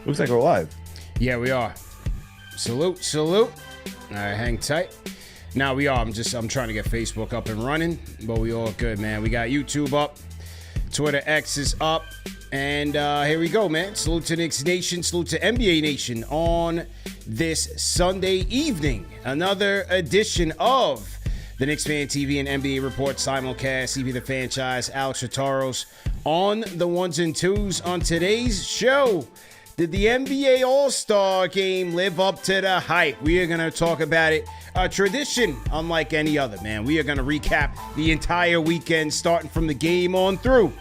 Looks like we're live. Yeah, we are. Salute, salute. All right, hang tight. Now we are. I'm trying to get Facebook up and running, but we all good, man. We got YouTube up, Twitter X is up, and here we go, man. Salute to Knicks Nation, salute to NBA Nation on this Sunday evening. Another edition of the Knicks Fan TV and NBA Report simulcast. CB the Franchise, Alex Rotaros on the ones and twos. On today's show, did the NBA All-Star Game live up to the hype? We are going to talk about it. A tradition unlike any other, man. We are going to recap the entire weekend, starting from the game on through,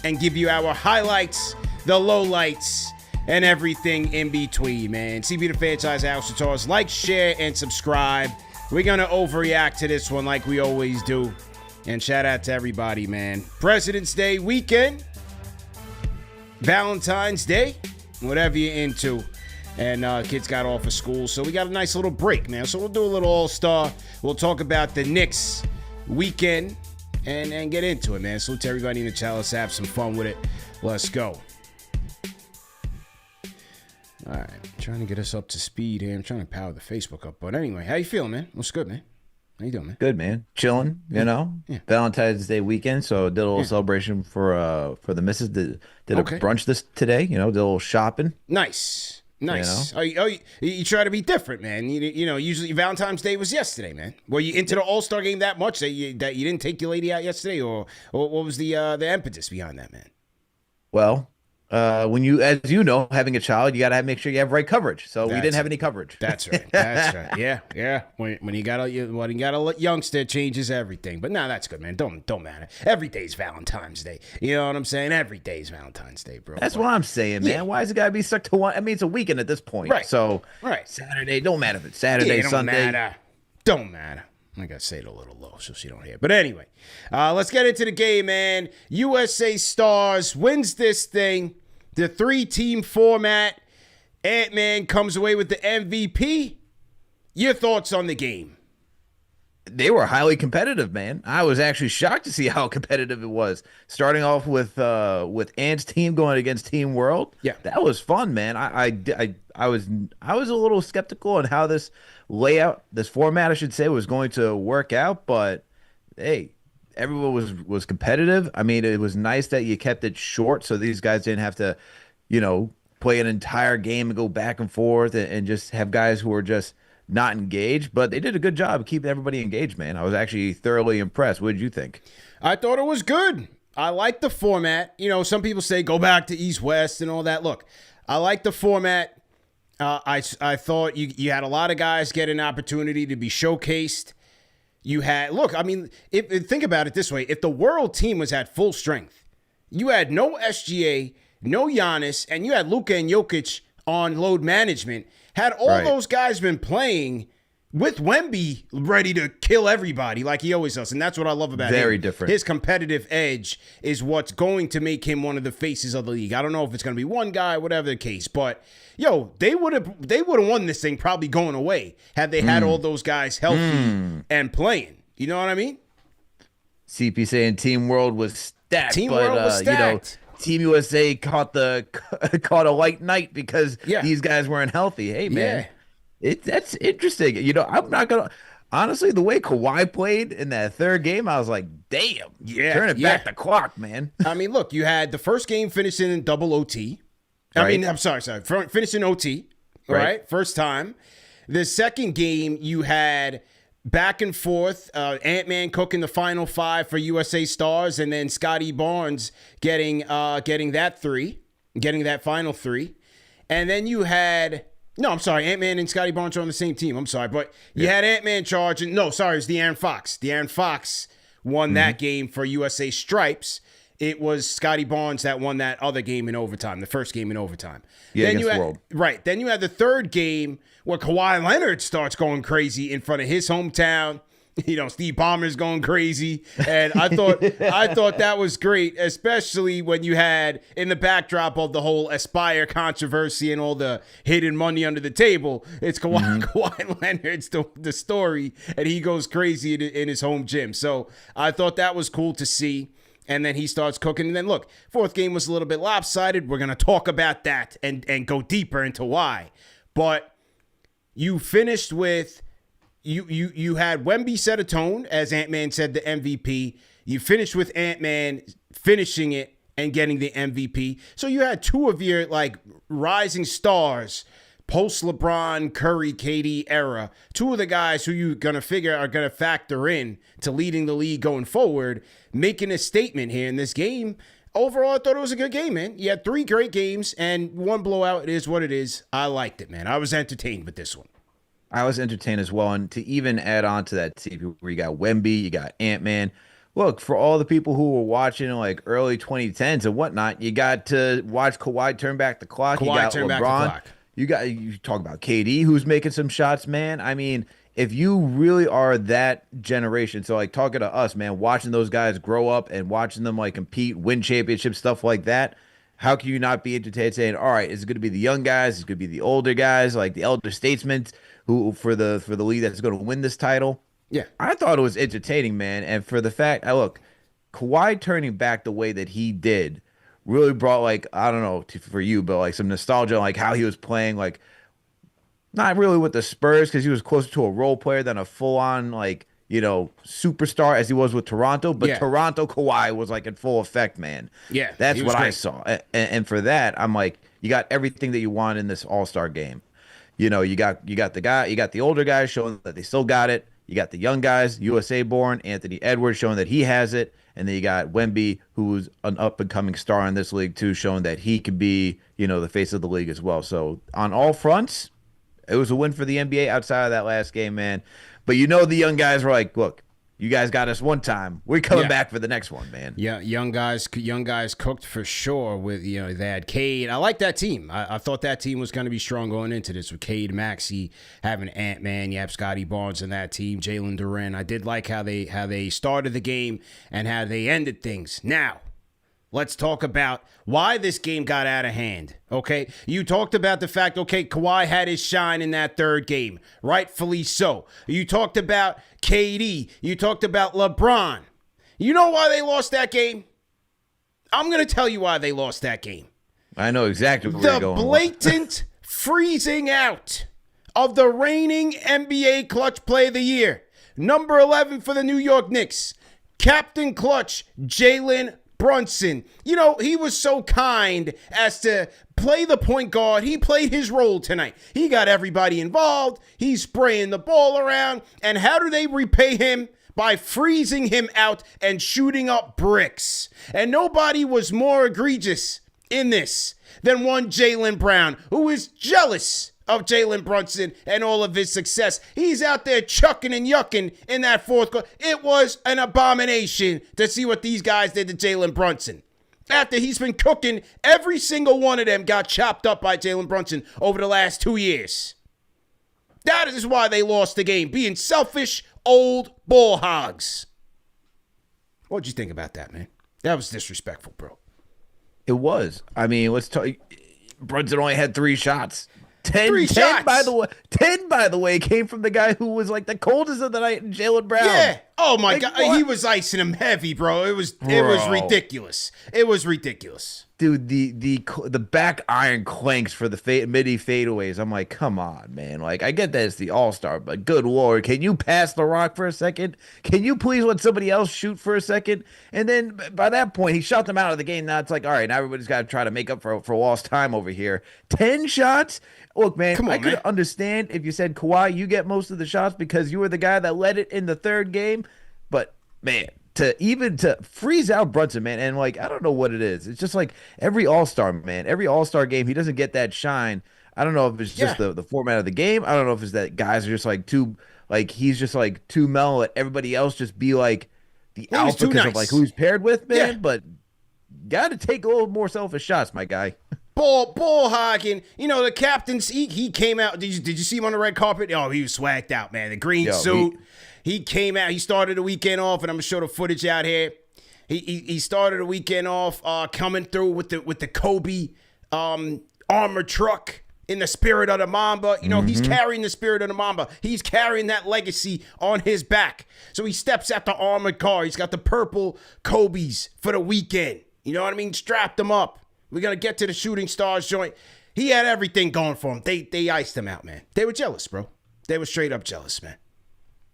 and give you our highlights, the lowlights, and everything in between, man. CB the Franchise, Alex Rotaros. Like, share, and subscribe. We're going to overreact to this one like we always do. And shout out to everybody, man. President's Day weekend, Valentine's Day, whatever you're into. And kids got off of school, so we got a nice little break, man. So we'll do a little all-star. We'll talk about the Knicks weekend and get into it, man. Salute to everybody in the chat. Let's have some fun with it. Let's go. All right, trying to get us up to speed here. I'm trying to power the Facebook up. But anyway, how you feeling, man? What's good, man? How you doing, man? Good, man. Chilling, you know. Yeah. Valentine's Day weekend, so did a little celebration for the missus. Did a brunch today, you know, did a little shopping. Nice. Nice. You know? You try to be different, man. You know, usually Valentine's Day was yesterday, man. Were you into the All-Star Game that much that you didn't take your lady out yesterday, or what was the impetus behind that, man? Well, when you, as you know, having a child, you got to make sure you have right coverage. So we didn't have any coverage. That's right. That's right. Yeah. When you got a youngster, it changes everything. But no, that's good, man. Don't matter. Every day's Valentine's Day. You know what I'm saying? Every day's Valentine's Day, bro. That's what I'm saying, man. Yeah. Why is it got to be stuck to one? I mean, it's a weekend at this point. Right. So Saturday, don't matter if it's Saturday, Sunday. Don't matter. I gotta say it a little low so she don't hear. But anyway, let's get into the game, man. USA Stars wins this thing. The 3-team format. Ant-Man comes away with the MVP. Your thoughts on the game? They were highly competitive, man. I was actually shocked to see how competitive it was. Starting off with Ant's team going against Team World. Yeah, that was fun, man. I was a little skeptical on how this format, I should say, was going to work out, but hey, everyone was competitive. I mean, it was nice that you kept it short so these guys didn't have to, you know, play an entire game and go back and forth and just have guys who were just not engaged. But they did a good job of keeping everybody engaged, man. I was actually thoroughly impressed. What did you think? I thought it was good. I like the format. You know, some people say go back to East-West and all that. Look, I like the format. I thought you had a lot of guys get an opportunity to be showcased. You had, look, I mean, think about it this way. If the world team was at full strength, you had no SGA, no Giannis, and you had Luka and Jokic on load management. Had all those guys been playing with Wemby ready to kill everybody like he always does. And that's what I love about him. Very different. His competitive edge is what's going to make him one of the faces of the league. I don't know if it's going to be one guy, whatever the case, but yo, they would have won this thing probably going away had they had all those guys healthy and playing. You know what I mean? CP saying Team World was stacked. Team World was stacked. You know, Team USA caught a light night because these guys weren't healthy. Hey, man, that's interesting. You know, I'm not gonna honestly, the way Kawhi played in that third game, I was like, damn, turn it back the clock, man. I mean, look, you had the first game finishing in double OT. I mean, I'm sorry, finishing OT, right? First time. The second game, you had back and forth, Ant-Man cooking the final five for USA Stars, and then Scotty Barnes getting that final three. And then you had, no, I'm sorry, Ant-Man and Scotty Barnes are on the same team. I'm sorry, but you had Ant-Man charging. No, sorry, it was De'Aaron Fox. De'Aaron Fox won that game for USA Stripes. It was Scotty Barnes that won that other game in overtime, the first game in overtime. Yeah, then against World. Right. Then you had the third game where Kawhi Leonard starts going crazy in front of his hometown. You know, Steve Ballmer's going crazy. And I thought that was great, especially when you had in the backdrop of the whole Aspire controversy and all the hidden money under the table. It's Kawhi Leonard's the story, and he goes crazy in his home gym. So I thought that was cool to see. and then he starts cooking. And then look, fourth game was a little bit lopsided. We're going to talk about that and go deeper into why. But you finished with, you had Wemby set a tone, as Ant-Man said, the MVP. You finished with Ant-Man finishing it and getting the MVP. So you had two of your like rising stars, post LeBron, Curry, KD era, two of the guys who you're going to figure are going to factor in to leading the league going forward, making a statement here in this game. Overall, I thought it was a good game, man. You had three great games and one blowout. It is what it is. I liked it, man. I was entertained with this one. I was entertained as well. And to even add on to that team where you got Wemby, you got Ant-Man. Look, for all the people who were watching in like early 2010s and whatnot, you got to watch Kawhi turn back the clock. You got LeBron. You talk about KD, who's making some shots, man. I mean, if you really are that generation, so like talking to us, man, watching those guys grow up and watching them like compete, win championships, stuff like that, how can you not be entertained saying, all right, is it going to be the young guys? Is it going to be the older guys, like the elder statesmen who for the league that's going to win this title? Yeah. I thought it was entertaining, man. And for the fact, look, Kawhi turning back the way that he did really brought, like, I don't know for you, but like some nostalgia, like how he was playing, like not really with the Spurs because he was closer to a role player than a full on, like, superstar as he was with Toronto. But Yeah. Toronto Kawhi was like in full effect, man. Yeah, That's he was what I great. saw. And for that, I'm like, you got everything that you want in this All-Star game. You got the older guys showing that they still got it. You got the young guys, USA born, Anthony Edwards showing that he has it. And then you got Wemby, who's an up-and-coming star in this league, too, showing that he could be, the face of the league as well. So on all fronts, it was a win for the NBA outside of that last game, man. But the young guys were like, look, you guys got us one time. We're coming back for the next one, man. Yeah, young guys cooked for sure with, they had Cade. I like that team. I thought that team was going to be strong going into this with Cade, Maxey, having Ant-Man, you have Scotty Barnes in that team, Jalen Duren. I did like how they started the game and how they ended things. Now, let's talk about why this game got out of hand, okay? You talked about the fact, okay, Kawhi had his shine in that third game, rightfully so. You talked about KD. You talked about LeBron. You know why they lost that game? I'm going to tell you why they lost that game. I know exactly where you're going. The blatant freezing out of the reigning NBA Clutch Play of the Year. Number 11 for the New York Knicks. Captain Clutch, Jalen Brunson. He was so kind as to play the point guard. He played his role tonight. He got everybody involved. He's spraying the ball around. And how do they repay him? By freezing him out and shooting up bricks. And nobody was more egregious in this than one Jaylen Brown, who is jealous of Jalen Brunson and all of his success. He's out there chucking and yucking in that fourth quarter. It was an abomination to see what these guys did to Jalen Brunson. After he's been cooking, every single one of them got chopped up by Jalen Brunson over the last 2 years. That is why they lost the game, being selfish old ball hogs. What'd you think about that, man? That was disrespectful, bro. It was. I mean, let's talk. Brunson only had 3 shots. 10 shots. By the way, came from the guy who was like the coldest of the night, Jalen Brown. Yeah. Oh my Like, God. what? He was icing him heavy, bro. It was ridiculous. It was ridiculous. Dude, the back iron clanks for the midi fadeaways. I'm like, come on, man. Like, I get that it's the All-Star, but good Lord, can you pass the rock for a second? Can you please let somebody else shoot for a second? And then by that point, he shot them out of the game. Now it's like, all right, now everybody's got to try to make up for lost time over here. 10 shots? Look, man, Come on, I could man. understand if you said, Kawhi, you get most of the shots because you were the guy that led it in the third game. But, man, to freeze out Brunson, man, and like, I don't know what it is. It's just like every All-Star, man, every All-Star game, he doesn't get that shine. I don't know if it's just the format of the game. I don't know if it's that guys are just like he's just like too mellow. Let everybody else just be like the alpha because of like who he's paired with, man. Yeah. But got to take a little more selfish shots, my guy. Ball hogging. The captain, he came out. Did you see him on the red carpet? Oh, he was swagged out, man. The green suit. He came out. He started the weekend off, and I'm gonna show the footage out here. He started the weekend off coming through with the Kobe armor truck. in the spirit of the Mamba. You know, he's Mm-hmm. carrying the spirit of the Mamba. He's carrying that legacy on his back. So he steps out the armored car. He's got the purple Kobe's for the weekend. You know what I mean? Strapped him up. We're going to get to the Shooting Stars joint. He had everything going for him. They iced him out, man. They were jealous, bro. They were straight up jealous, man.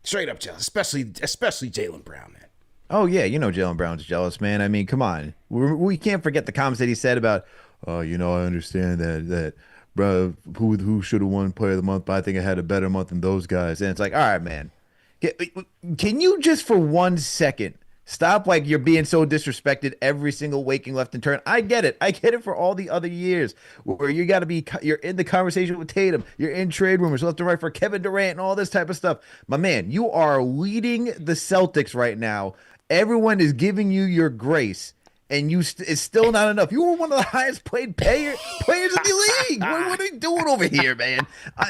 Straight up jealous, especially Jaylen Brown, man. Oh yeah, you know Jaylen Brown's jealous, man. I mean, come on, we can't forget the comments that he said about, oh, I understand that, bro, who should have won Player of the Month, but I think I had a better month than those guys. And it's like, all right, man, can you just for 1 second stop like you're being so disrespected every single waking left and turn? I get it for all the other years where you're in the conversation with Tatum, you're in trade rumors left and right for Kevin Durant and all this type of stuff. My man, you are leading the Celtics right now. Everyone is giving you your grace, and it's still not enough. You were one of the highest paid players in the league. What are you doing over here, man?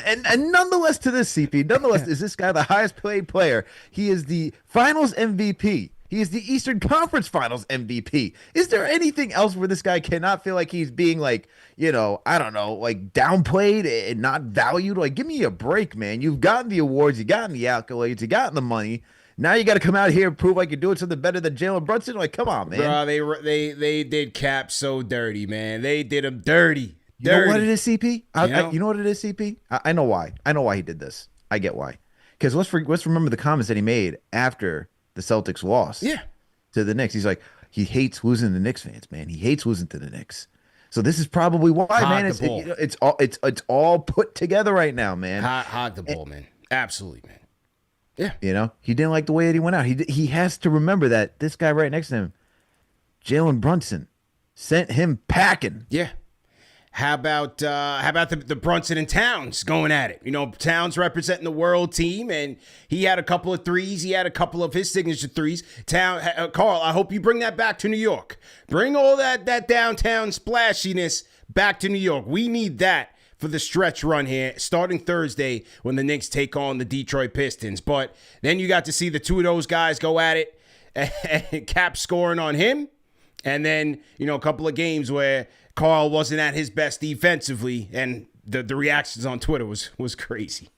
And nonetheless, to this CP, is this guy the highest paid player? He is the Finals MVP. He is the Eastern Conference Finals MVP. Is there anything else where this guy cannot feel like he's being like, I don't know, like downplayed and not valued? Like, give me a break, man. You've gotten the awards, you've gotten the accolades, you gotten the money. Now you got to come out here and prove like you're doing something better than Jalen Brunson. Like, come on, man. Bro, they did Cap so dirty, man. They did him dirty. You know what it is, CP? You know what it is, CP? I know why. I know why he did this. I get why. Because let's remember the comments that he made after the Celtics lost. Yeah. To the Knicks. He's like, he hates losing to the Knicks fans, man. He hates losing to the Knicks. So this is probably why, man. It's all put together right now, man. Hog the ball, man. Absolutely, man. Yeah. He didn't like the way that he went out. He has to remember that this guy right next to him, Jalen Brunson, sent him packing. Yeah. How about the Brunson and Towns going at it? Towns representing the world team, and he had a couple of threes. He had a couple of his signature threes. Carl, I hope you bring that back to New York. Bring all that downtown splashiness back to New York. We need that for the stretch run here, starting Thursday when the Knicks take on the Detroit Pistons. But then you got to see the two of those guys go at it, and Cap scoring on him, and then a couple of games where Carl wasn't at his best defensively, and the reactions on Twitter was crazy.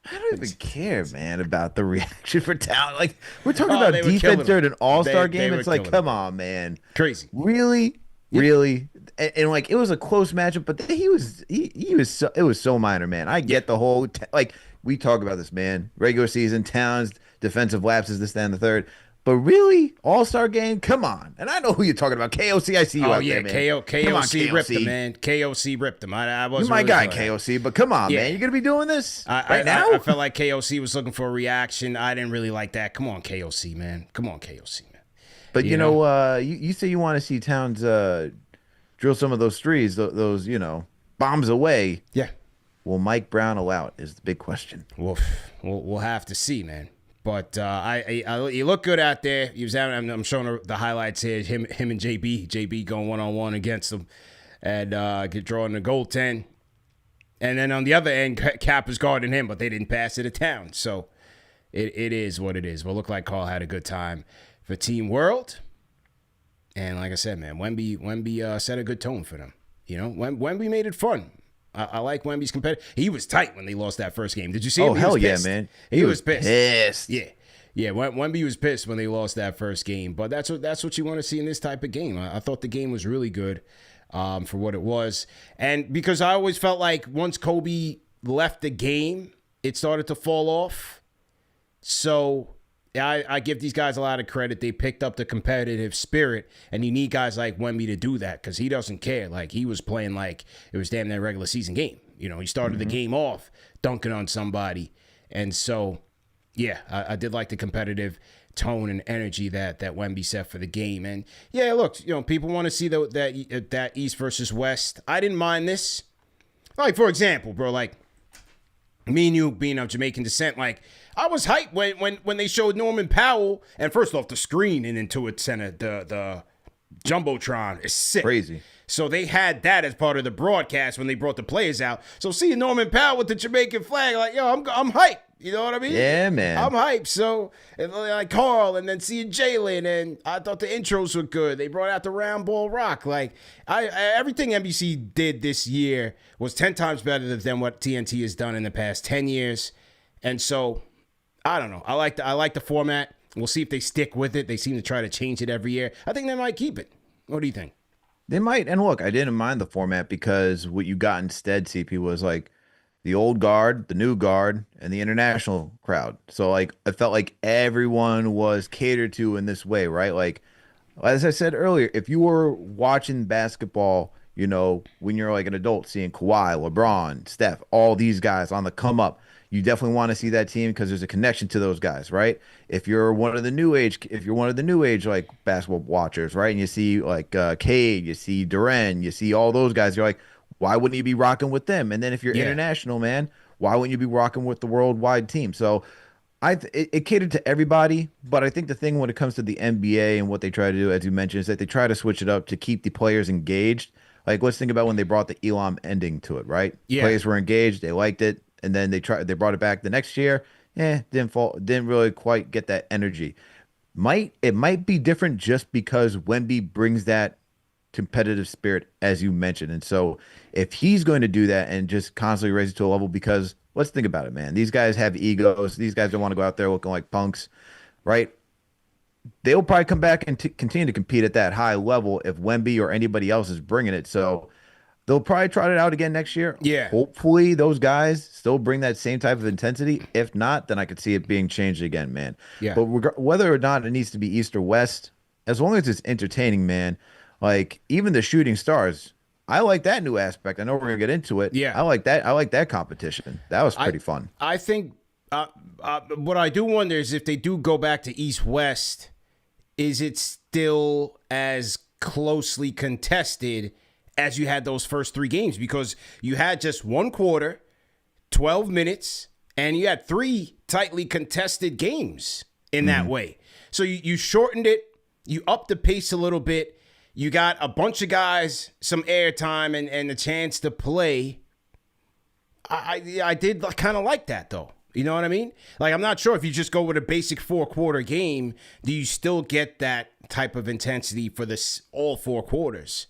I don't even care, man, about the reaction for talent. Like, we're talking about they were defense during an all-star They game. were It's like, killing come on, man. Crazy. Really? Really? And like, it was a close matchup, but he was it was so minor, man. I get the whole, like, we talk about this, man. Regular season, Towns, defensive lapses, this, that, and the third. But really, All-Star game? Come on. And I know who you're talking about. KOC, I see you out there, man. KOC ripped him, man. KOC ripped him. I wasn't You're my really guy, sure. KOC, but come on, Yeah. man. You're going to be doing this right now? now? I felt like KOC was looking for a reaction. I didn't really like that. Come on, KOC, man. Come on, KOC, man. But, you say you want to see Towns drill some of those threes, those bombs away. Yeah. Will Mike Brown allow it is the big question. We'll have to see, man. But he looked good out there. He was out. I'm showing the highlights here. Him and JB going 1-on-1 against him, and drawing the goaltend. And then on the other end, Cap was guarding him, but they didn't pass it to Town. So it is what it is. But looked like Carl had a good time for Team World. And like I said, man, Wemby set a good tone for them. Wemby made it fun. I like Wemby's competitive. He was tight when they lost that first game. Did you see him? Oh, hell yeah, man. He was pissed. Pissed. Yeah. Wemby was pissed when they lost that first game. But that's what you want to see in this type of game. I thought the game was really good for what it was. And because I always felt like once Kobe left the game, it started to fall off. So I give these guys a lot of credit. They picked up the competitive spirit, and you need guys like Wemby to do that because he doesn't care. Like, he was playing like it was damn near a regular season game. He started the game off dunking on somebody. And so, yeah, I did like the competitive tone and energy that Wemby set for the game. And, yeah, look, people want to see that East versus West. I didn't mind this. Like, for example, bro, like, me and you being of Jamaican descent, like, I was hyped when they showed Norman Powell, and first off, the screen in Intuit Center, the Jumbotron is sick. Crazy. So they had that as part of the broadcast when they brought the players out. So seeing Norman Powell with the Jamaican flag, like, yo, I'm hyped. You know what I mean? Yeah, man. I'm hyped. So, like Carl, and then seeing Jalen, and I thought the intros were good. They brought out the round ball rock. Like, everything NBC did this year was 10 times better than what TNT has done in the past 10 years. And so, I don't know. I like the format. We'll see if they stick with it. They seem to try to change it every year. I think they might keep it. What do you think? They might. And look, I didn't mind the format because what you got instead, CP, was like the old guard, the new guard, and the international crowd. So like I felt like everyone was catered to in this way, right? Like as I said earlier, if you were watching basketball, when you're like an adult, seeing Kawhi, LeBron, Steph, all these guys on the come up, you definitely want to see that team because there's a connection to those guys, right? If you're one of the new age like basketball watchers, right, and you see like Cade, you see Duren, you see all those guys, you're like, why wouldn't you be rocking with them? And then if you're international, man, why wouldn't you be rocking with the worldwide team? So it catered to everybody, but I think the thing when it comes to the NBA and what they try to do, as you mentioned, is that they try to switch it up to keep the players engaged. Like let's think about when they brought the Elam ending to it, right? Yeah. Players were engaged, they liked it, and then they brought it back the next year. Didn't really quite get that energy. It might be different just because Wemby brings that competitive spirit, as you mentioned. And so if he's going to do that and just constantly raise it to a level, because let's think about it, man. These guys have egos. These guys don't want to go out there looking like punks, right? They'll probably come back and continue to compete at that high level if Wemby or anybody else is bringing it. So they'll probably try it out again next year. Yeah. Hopefully those guys still bring that same type of intensity. If not, then I could see it being changed again, man. Yeah. But whether or not it needs to be East or West, as long as it's entertaining, man, like even the shooting stars, I like that new aspect. I know we're gonna get into it. Yeah. I like that. I like that competition. That was pretty fun. I think what I do wonder is if they do go back to East-West, is it still as closely contested as you had those first 3 games? Because you had just 1 quarter, 12 minutes, and you had 3 tightly contested games in that way. So you shortened it, you upped the pace a little bit, you got a bunch of guys some airtime and the chance to play. I did kind of like that, though. You know what I mean? Like, I'm not sure if you just go with a basic 4-quarter game, do you still get that type of intensity for all 4 quarters?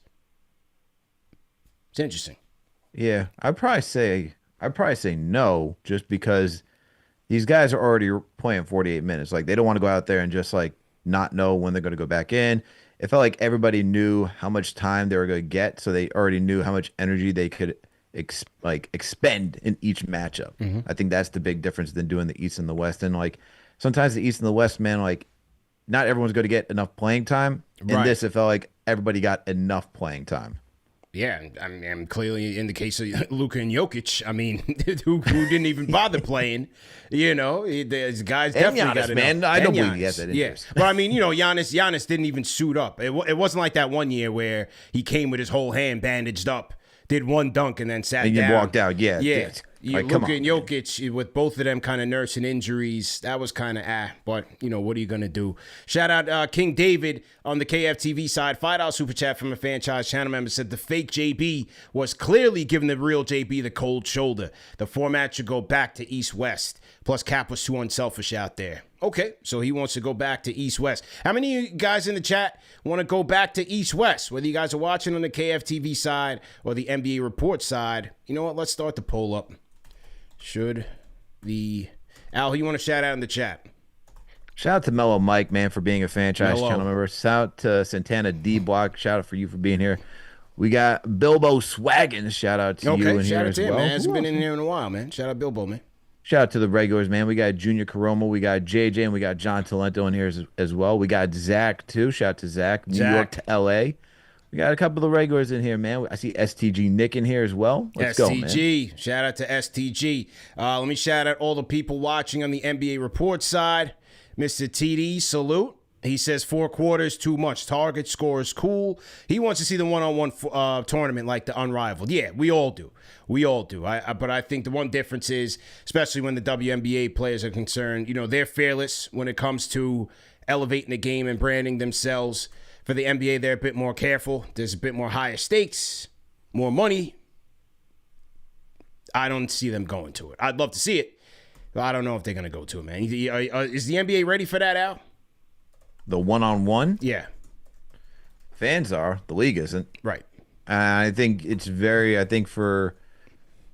It's interesting. Yeah, I'd probably say no, just because these guys are already playing 48 minutes. Like they don't want to go out there and just like not know when they're going to go back in. It felt like everybody knew how much time they were going to get, so they already knew how much energy they could expend in each matchup. I think that's the big difference than doing the East and the West. And like sometimes the East and the West, man, like not everyone's going to get enough playing time. In this, it felt like everybody got enough playing time. Yeah, I mean, clearly in the case of Luka and Jokic, I mean, who didn't even bother playing, these guys definitely Giannis, got enough. man, I don't believe he has that interest. Yeah, but I mean, Giannis didn't even suit up. It wasn't like that one year where he came with his whole hand bandaged up, did 1 dunk, and then sat down. And walked out, yeah. Like, Luka and Jokic, with both of them kind of nursing injuries, that was kind of but, what are you going to do? Shout out King David on the KFTV side. $5 super chat from a franchise channel member said the fake JB was clearly giving the real JB the cold shoulder. The format should go back to East-West. Plus, Cap was too unselfish out there. Okay, so he wants to go back to East-West. How many of you guys in the chat want to go back to East-West? Whether you guys are watching on the KFTV side or the NBA Report side, you know what? Let's start the poll up. Al, who you want to shout out in the chat? Shout out to Mellow Mike, man, for being a franchise channel member. Shout out to Santana D Block. Shout out for you for being here. We got Bilbo Swaggin. Shout out to you in here as well. Man. Hasn't been in here in a while, man. Shout out Bilbo, man. Shout out to the regulars, man. We got Junior Caroma, we got JJ, and we got John Talento in here as well. We got Zach, too. Shout out to Zach. New York to L.A. We got a couple of the regulars in here, man. I see STG Nick in here as well. Let's go, man. STG. Shout out to STG. Let me shout out all the people watching on the NBA Report side. Mr. TD, salute. He says 4 quarters, too much. Target score is cool. He wants to see the one-on-one tournament like the Unrivaled. Yeah, we all do. But I think the one difference is, especially when the WNBA players are concerned, they're fearless when it comes to elevating the game and branding themselves. For the NBA, they're a bit more careful. There's a bit more higher stakes, more money. I don't see them going to it. I'd love to see it, but I don't know if they're going to go to it, man. Is the NBA ready for that, Al? The one-on-one? Yeah. Fans are. The league isn't. Right. I think it's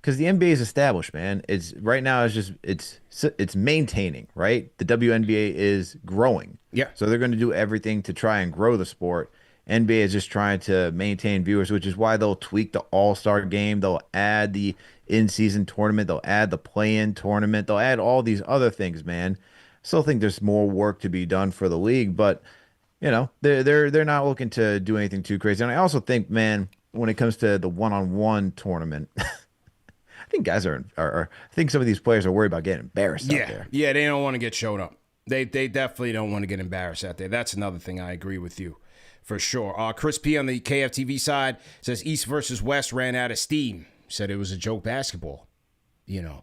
because the NBA is established, man. It's right now. It's maintaining, right? The WNBA is growing, Yeah. so they're going to do everything to try and grow the sport. NBA is just trying to maintain viewers, which is why they'll tweak the All-Star game. They'll add the in-season tournament. They'll add the play-in tournament. They'll add all these other things, man. Still think there's more work to be done for the league, but they're not looking to do anything too crazy. And I also think, man, when it comes to the one-on-one tournament. I think guys I think some of these players are worried about getting embarrassed out there. Yeah, they don't want to get showed up. They definitely don't want to get embarrassed out there. That's another thing I agree with you, for sure. Chris P on the KFTV side says East versus West ran out of steam. Said it was a joke basketball. Hey,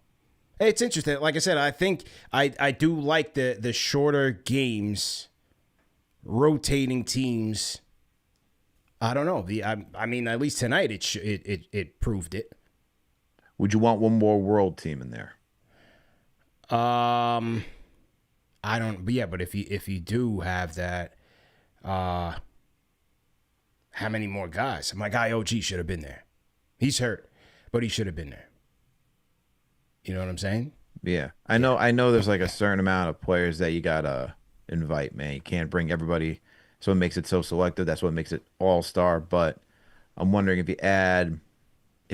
it's interesting. Like I said, I think I do like the shorter games, rotating teams. I don't know. I mean, at least tonight it proved it. Would you want one more world team in there? I don't. Yeah, but if you do have that, how many more guys? My guy OG should have been there. He's hurt, but he should have been there. You know what I'm saying? Yeah, I know. There's like a certain amount of players that you gotta invite, man. You can't bring everybody. So it makes it so selective. That's what makes it all-star. But I'm wondering if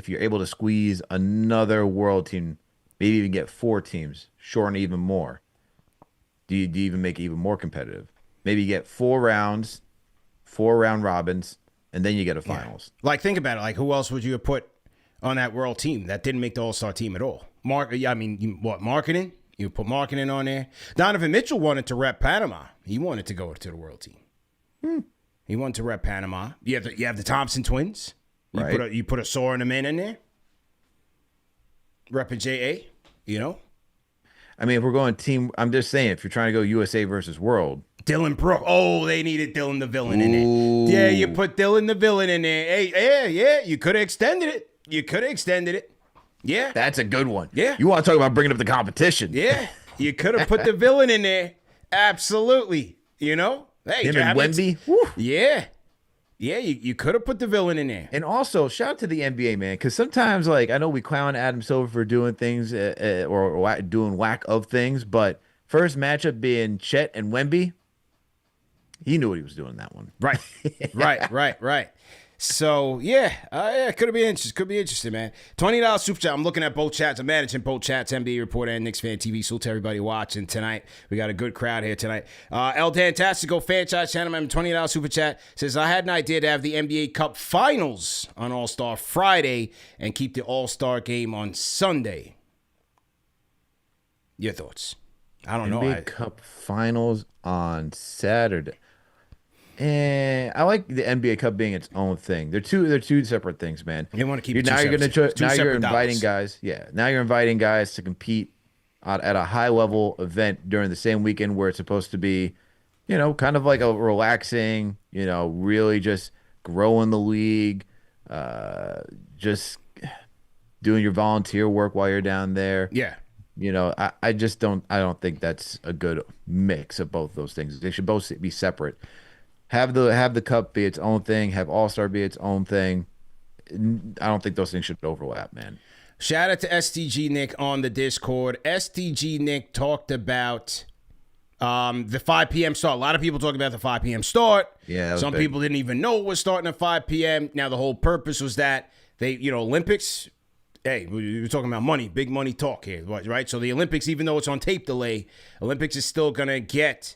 you're able to squeeze another world team, maybe even get 4 teams, shorten even more. Do you even make it even more competitive? Maybe you get 4 rounds, 4 round robins, and then you get a finals. Yeah. Like, think about it. Like, who else would you have put on that world team that didn't make the all-star team at all? Marketing? You put marketing on there. Donovan Mitchell wanted to rep Panama. He wanted to go to the world team. He wanted to rep Panama. You have the Thompson twins. You put a Sora and a man in there. Repping JA, I mean, if we're going team, I'm just saying, if you're trying to go USA versus world. Dylan Brooks. Oh, they needed Dylan the villain in there. Yeah, you put Dylan the villain in there. Hey, yeah, you could have extended it. Yeah. That's a good one. Yeah. You want to talk about bringing up the competition. Yeah. You could have put the villain in there. Absolutely. Hey, him and Wemby. Yeah. Yeah, you could have put the villain in there. And also, shout out to the NBA, man, because sometimes, like, I know we clown Adam Silver for doing things or doing whack of things, but first matchup being Chet and Wemby, he knew what he was doing in that one. Right. So, it could be interesting. Could be interesting, man. $20 super chat. I'm looking at both chats. I'm managing both chats, NBA Reporter and Knicks Fan TV. Salute to everybody watching tonight. We got a good crowd here tonight. El Dantastico franchise channel member, $20 super chat, says, I had an idea to have the NBA Cup Finals on All-Star Friday and keep the All-Star game on Sunday. Your thoughts? I don't know. NBA Cup Finals on Saturday. And I like the NBA Cup being its own thing. They're two separate things, man. You want to keep now you're inviting guys. Yeah, now you're inviting guys to compete at a high level event during the same weekend where it's supposed to be, kind of like a relaxing, really just growing the league, just doing your volunteer work while you're down there. Yeah. I don't think that's a good mix of both those things. They should both be separate. Have the cup be its own thing. Have All-Star be its own thing. I don't think those things should overlap, man. Shout out to STG Nick on the Discord. STG Nick talked about the 5 p.m. start. A lot of people talk about the 5 p.m. start. Yeah, some people didn't even know it was starting at 5 p.m. Now the whole purpose was that they, Olympics. Hey, we're talking about money, big money talk here, right? So the Olympics, even though it's on tape delay, Olympics is still gonna get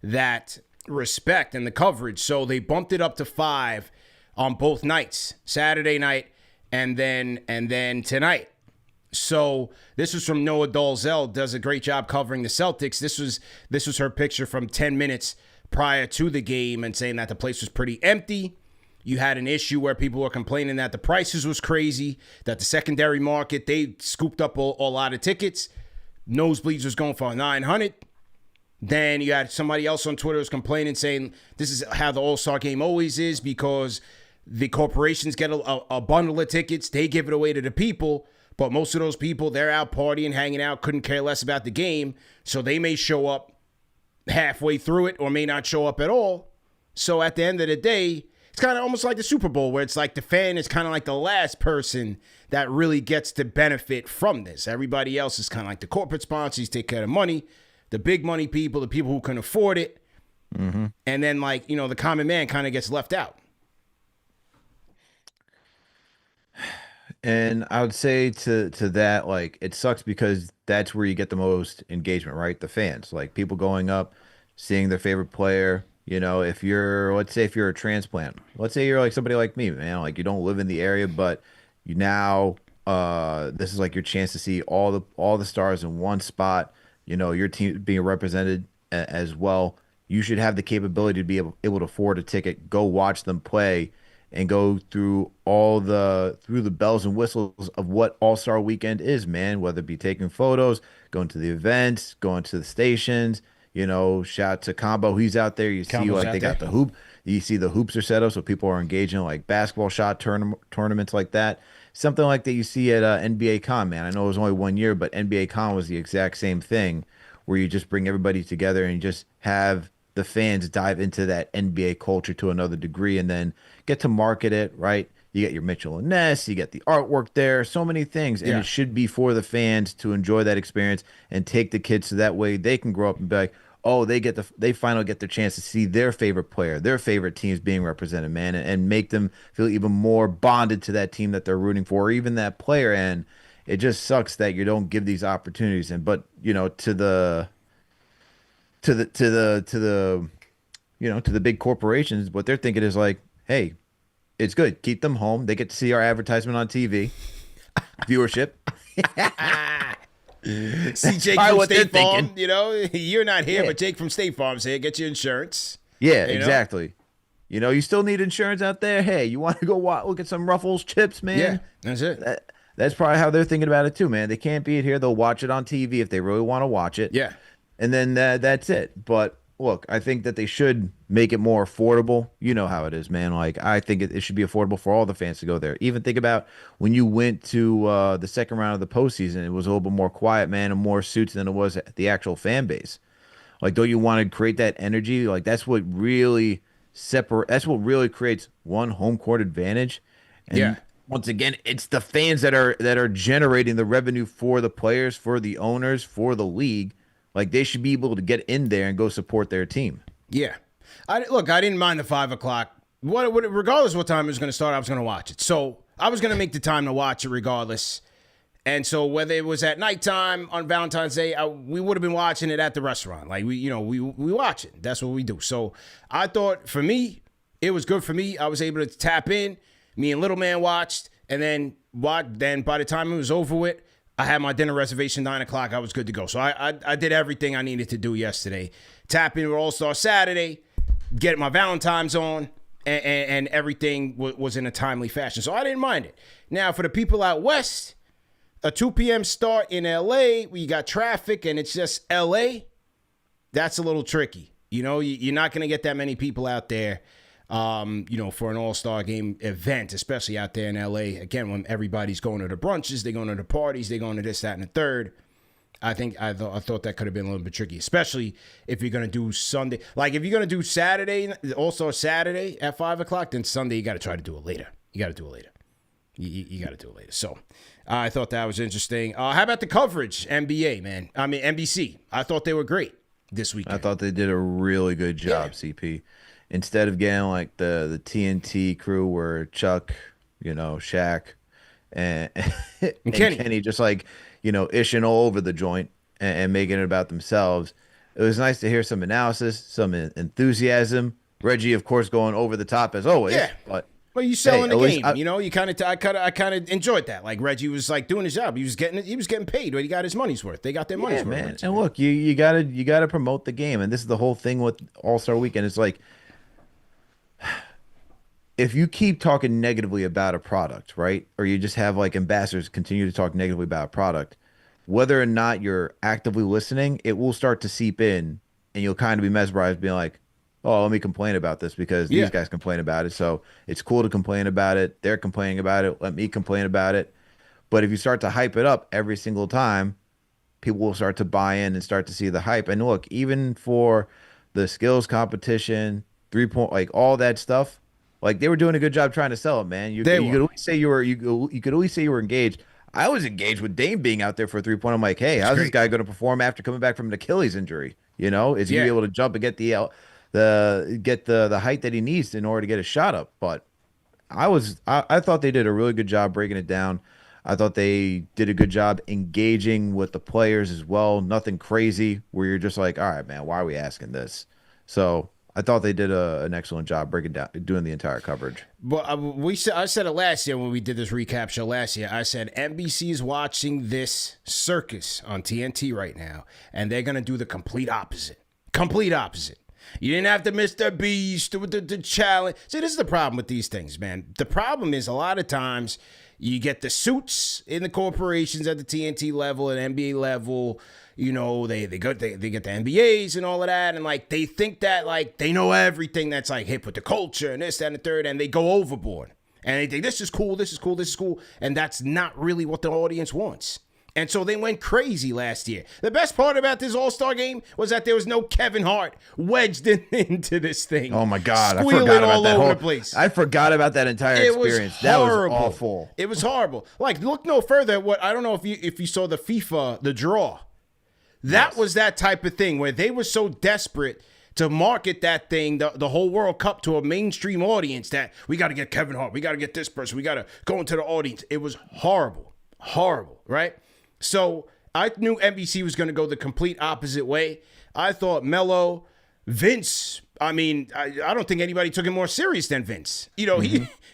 that respect and the coverage. So they bumped it up to 5 on both nights, Saturday night and then tonight. So this was from Noah Dalzell, does a great job covering the Celtics. This was her picture from 10 minutes prior to the game and saying that the place was pretty empty. You had an issue where people were complaining that the prices was crazy, that the secondary market, they scooped up a lot of tickets. Nosebleeds was going for $900. Then you had somebody else on Twitter was complaining, saying this is how the All-Star game always is because the corporations get a bundle of tickets. They give it away to the people. But most of those people, they're out partying, hanging out, couldn't care less about the game. So they may show up halfway through it or may not show up at all. So at the end of the day, it's kind of almost like the Super Bowl where it's like the fan is kind of like the last person that really gets to benefit from this. Everybody else is kind of like the corporate sponsors take care of money, the big money people, the people who can afford it. Mm-hmm. And then like, the common man kind of gets left out. And I would say to that, like, it sucks because that's where you get the most engagement, right? The fans, like people going up, seeing their favorite player. If you're, let's say, if you're a transplant, let's say you're like somebody like me, man, like you don't live in the area, but you now, this is like your chance to see all the stars in one spot. Your team being represented as well. You should have the capability to be able to afford a ticket, go watch them play and go through the bells and whistles of what All-Star Weekend is, man. Whether it be taking photos, going to the events, going to the stations. Shout out to Combo. He's out there. You see, Combo's like out they there. got the hoop. You see the hoops are set up, so people are engaging like basketball shot tournaments like that. Something like that you see at NBA Con, man. I know it was only 1 year, but NBA Con was the exact same thing, where you just bring everybody together and you just have the fans dive into that NBA culture to another degree, and then get to market it, right? You get your Mitchell and Ness, you get the artwork there, so many things, and Yeah. it should be for the fans to enjoy that experience and take the kids so that way they can grow up and be like, oh, they finally get their chance to see their favorite player, their favorite teams being represented, man, and make them feel even more bonded to that team that they're rooting for, or even that player. And it just sucks that you don't give these opportunities. And but to the big corporations, what they're thinking is like, hey, it's good. Keep them home. They get to see our advertisement on TV. Viewership. See Jake Probably from what they're State Farm, thinking. you're not here, Yeah. but Jake from State Farm's here. Get your insurance. Yeah, You know? exactly. You still need insurance out there. Hey, you want to go look at some Ruffles chips, Yeah, man? that's it. That's probably how they're thinking about it too, man. They can't be it here. They'll watch it on TV if they really want to watch it. Yeah. And then that's it. But look, I think that they should make it more affordable. You know how it is, man. Like I think it should be affordable for all the fans to go there. Even think about when you went to the second round of the postseason, it was a little bit more quiet, man, and more suits than it was at the actual fan base. Like, don't you want to create that energy? Like that's what really creates one home court advantage. Yeah. And once again, it's the fans that are generating the revenue for the players, for the owners, for the league. Like they should be able to get in there and go support their team. Yeah. I didn't mind the 5 o'clock. Regardless of what time it was going to start, I was going to watch it. So I was going to make the time to watch it regardless. And so whether it was at nighttime on Valentine's Day, we would have been watching it at the restaurant. Like we watch it. That's what we do. So I thought for me, it was good for me. I was able to tap in. Me and Little Man watched, and then by the time it was over with, I had my dinner reservation 9 o'clock. I was good to go. So I did everything I needed to do yesterday. Tap in with All-Star Saturday, get my Valentine's on, and everything was in a timely fashion. So I didn't mind it. Now, for the people out west, a 2 p.m. start in L.A., where you got traffic and it's just L.A., that's a little tricky. You're not going to get that many people out there, for an All-Star game event, especially out there in L.A. Again, when everybody's going to the brunches, they're going to the parties, they're going to this, that, and the third. I thought that could have been a little bit tricky, especially if you're going to do Sunday. Like, if you're going to do Saturday, All-Star Saturday at 5 o'clock, then Sunday you got to try to do it later. You got to do it later. You got to do it later. So I thought that was interesting. How about the coverage, NBA, man? I mean, NBC. I thought they were great this weekend. I thought they did a really good job, CP. Instead of getting like the TNT crew where Chuck, Shaq, and, and Kenny just like, ishing all over the joint and making it about themselves. It was nice to hear some analysis, some enthusiasm. Reggie, of course, going over the top as always. Yeah. But well, you selling hey, the at least game, I kind of enjoyed that. Like Reggie was like doing his job. He was getting paid. He got his money's worth. They got their money's yeah, worth. man. And look, you gotta promote the game, and this is the whole thing with All-Star Weekend. It's like, if you keep talking negatively about a product, right? Or you just have like ambassadors continue to talk negatively about a product, whether or not you're actively listening, it will start to seep in and you'll kind of be mesmerized, being like, "Oh, let me complain about this because these Yeah, guys complain about it." So it's cool to complain about it. They're complaining about it. Let me complain about it. But if you start to hype it up every single time, people will start to buy in and start to see the hype. And look, even for the skills competition, 3 point, like all that stuff, like they were doing a good job trying to sell it, man. they You could were. always say you could always say you were engaged. I was engaged with Dame being out there for a 3 point. I'm like, hey, It's how's this great. guy going to perform after coming back from an Achilles injury? You know, is he gonna be Yeah. able to jump and get the height that he needs in order to get a shot up? But I thought they did a really good job breaking it down. I thought they did a good job engaging with the players as well. Nothing crazy where you're just like, all right, man, why are we asking this? So I thought they did an excellent job breaking down, doing the entire coverage. But I said it last year when we did this recap show last year. I said NBC is watching this circus on TNT right now, and they're gonna do the complete opposite. Complete opposite. You didn't have to miss the beast with the challenge. See, this is the problem with these things, man. The problem is a lot of times you get the suits in the corporations at the TNT level and NBA level. You know, they get the NBAs and all of that, and like they think that like they know everything that's like hip with the culture and this, that, and the third, and they go overboard. And they think this is cool, this is cool, this is cool, and that's not really what the audience wants. And so they went crazy last year. The best part about this All-Star game was that there was no Kevin Hart wedged into this thing. Oh my God, I Squealing forgot about all that over whole. the place. I forgot about that entire It was experience. That was horrible. awful. It was horrible. Like, look no further at what, I don't know if you saw the FIFA, the draw. That Yes. was that type of thing where they were so desperate to market that thing, the whole World Cup, to a mainstream audience that we got to get Kevin Hart, we got to get this person, we got to go into the audience. It was horrible, horrible, right? So I knew NBC was going to go the complete opposite way. I thought Melo, Vince, I mean, I don't think anybody took him more serious than Vince. You know,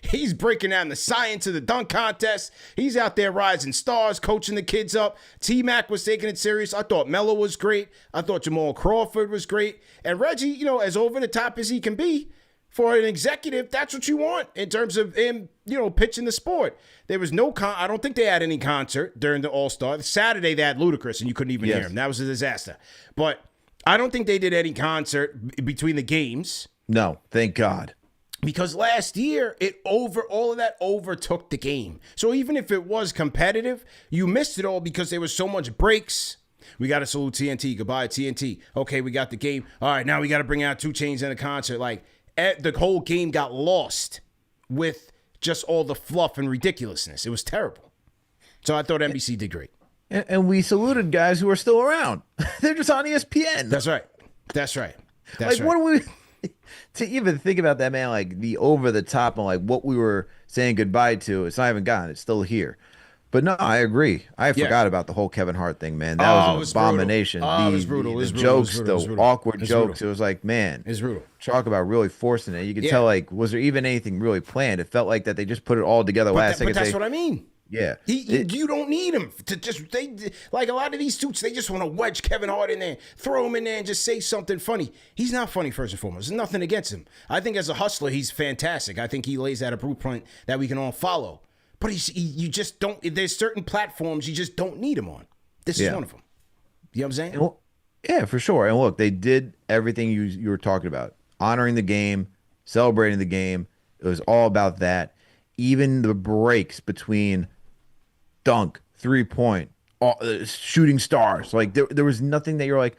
he's breaking down the science of the dunk contest. He's out there rising stars, coaching the kids up. T-Mac was taking it serious. I thought Melo was great. I thought Jamal Crawford was great. And Reggie, you know, as over the top as he can be, for an executive, that's what you want in terms of him, you know, pitching the sport. There was no I don't think they had any concert during the All-Star. Saturday they had Ludacris and you couldn't even hear him. That was a disaster. But I don't think they did any concert between the games. No, thank God. Because last year, all of that overtook the game. So even if it was competitive, you missed it all because there was so much breaks. We got to salute TNT. Goodbye, TNT. Okay, we got the game. All right, now we got to bring out 2 Chainz in a concert. Like, the whole game got lost with just all the fluff and ridiculousness. It was terrible. So I thought NBC did great. And we saluted guys who are still around. They're just on ESPN. That's right. That's right. Like, what do we to even think about that, man? Like the over the top and like what we were saying goodbye to. It's not even gone. It's still here. But no, I agree. I forgot about the whole Kevin Hart thing, man. That was an abomination. It was brutal. It was The brutal. jokes, the awkward jokes. Brutal. It was like, man, It's brutal. talk about really forcing it. You could tell, like, was there even anything really planned? It felt like that they just put it all together last second. But that's what I mean. Yeah. You don't need him to just, like a lot of these suits, they just want to wedge Kevin Hart in there, throw him in there and just say something funny. He's not funny, first and foremost. There's nothing against him. I think as a hustler, he's fantastic. I think he lays out a blueprint that we can all follow. But you just don't, there's certain platforms you just don't need him on. This is one of them. You know what I'm saying? Well, yeah, for sure. And look, they did everything you were talking about, honoring the game, celebrating the game. It was all about that. Even the breaks between dunk, 3-point, shooting stars. Like there was nothing that you're like,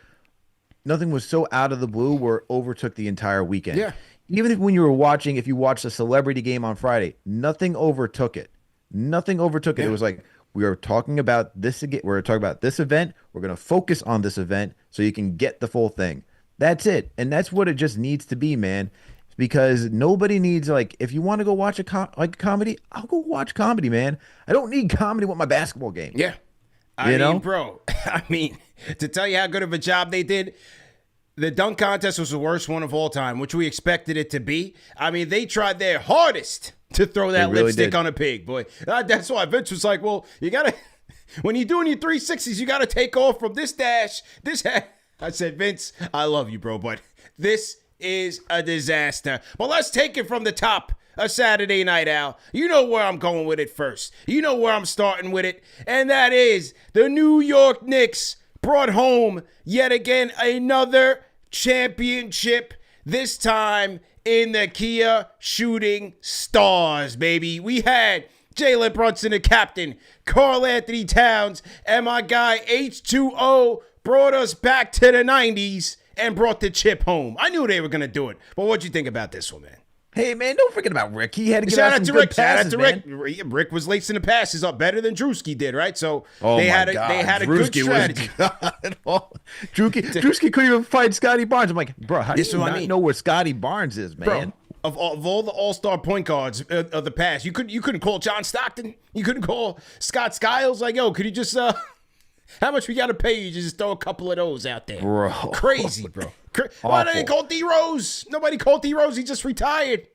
nothing was so out of the blue where it overtook the entire weekend. Yeah. Even if when you were watching, if you watched a celebrity game on Friday, nothing overtook it. Nothing overtook it. It was like, we are talking about this again. We're talking about this event. We're going to focus on this event so you can get the full thing. That's it. And that's what it just needs to be, man. Because nobody needs, like, if you want to go watch a comedy, I'll go watch comedy, man. I don't need comedy with my basketball game. Yeah. I mean, bro, I mean, to tell you how good of a job they did, the dunk contest was the worst one of all time, which we expected it to be. I mean, they tried their hardest to throw that really lipstick did. on a pig, boy. That's why Vince was like, well, you got to, when you're doing your 360s, you got to take off from this dash, this hat. I said, Vince, I love you, bro, but this is a disaster. But let's take it from the top. A Saturday night, Al. You know where I'm going with it first. You know where I'm starting with it. And that is the New York Knicks brought home yet again another championship, this time in the Kia Shooting Stars, baby. We had Jalen Brunson, the captain, Karl Anthony Towns, and my guy H2O brought us back to the 90s and brought the chip home. I knew they were going to do it, but what'd you think about this one, man? Hey, man, don't forget about Rick. He had to get Shout out out some to good Rick. Shout out passes, to man. Rick. Rick was lacing the passes up better than Drewski did, right? So Oh they my had a God. they had a good Drewski strategy. Drewski couldn't even fight Scotty Barnes. I'm like, bro, how do This you is what I not mean. know where Scotty Barnes is, man? Bro, of all the all-star point guards of the past, you couldn't call John Stockton. You couldn't call Scott Skiles. Like, yo, could you just how much we got to pay you? Just throw a couple of those out there, Bro. Crazy, bro. Why didn't they call D Rose? Nobody called D Rose. He just retired.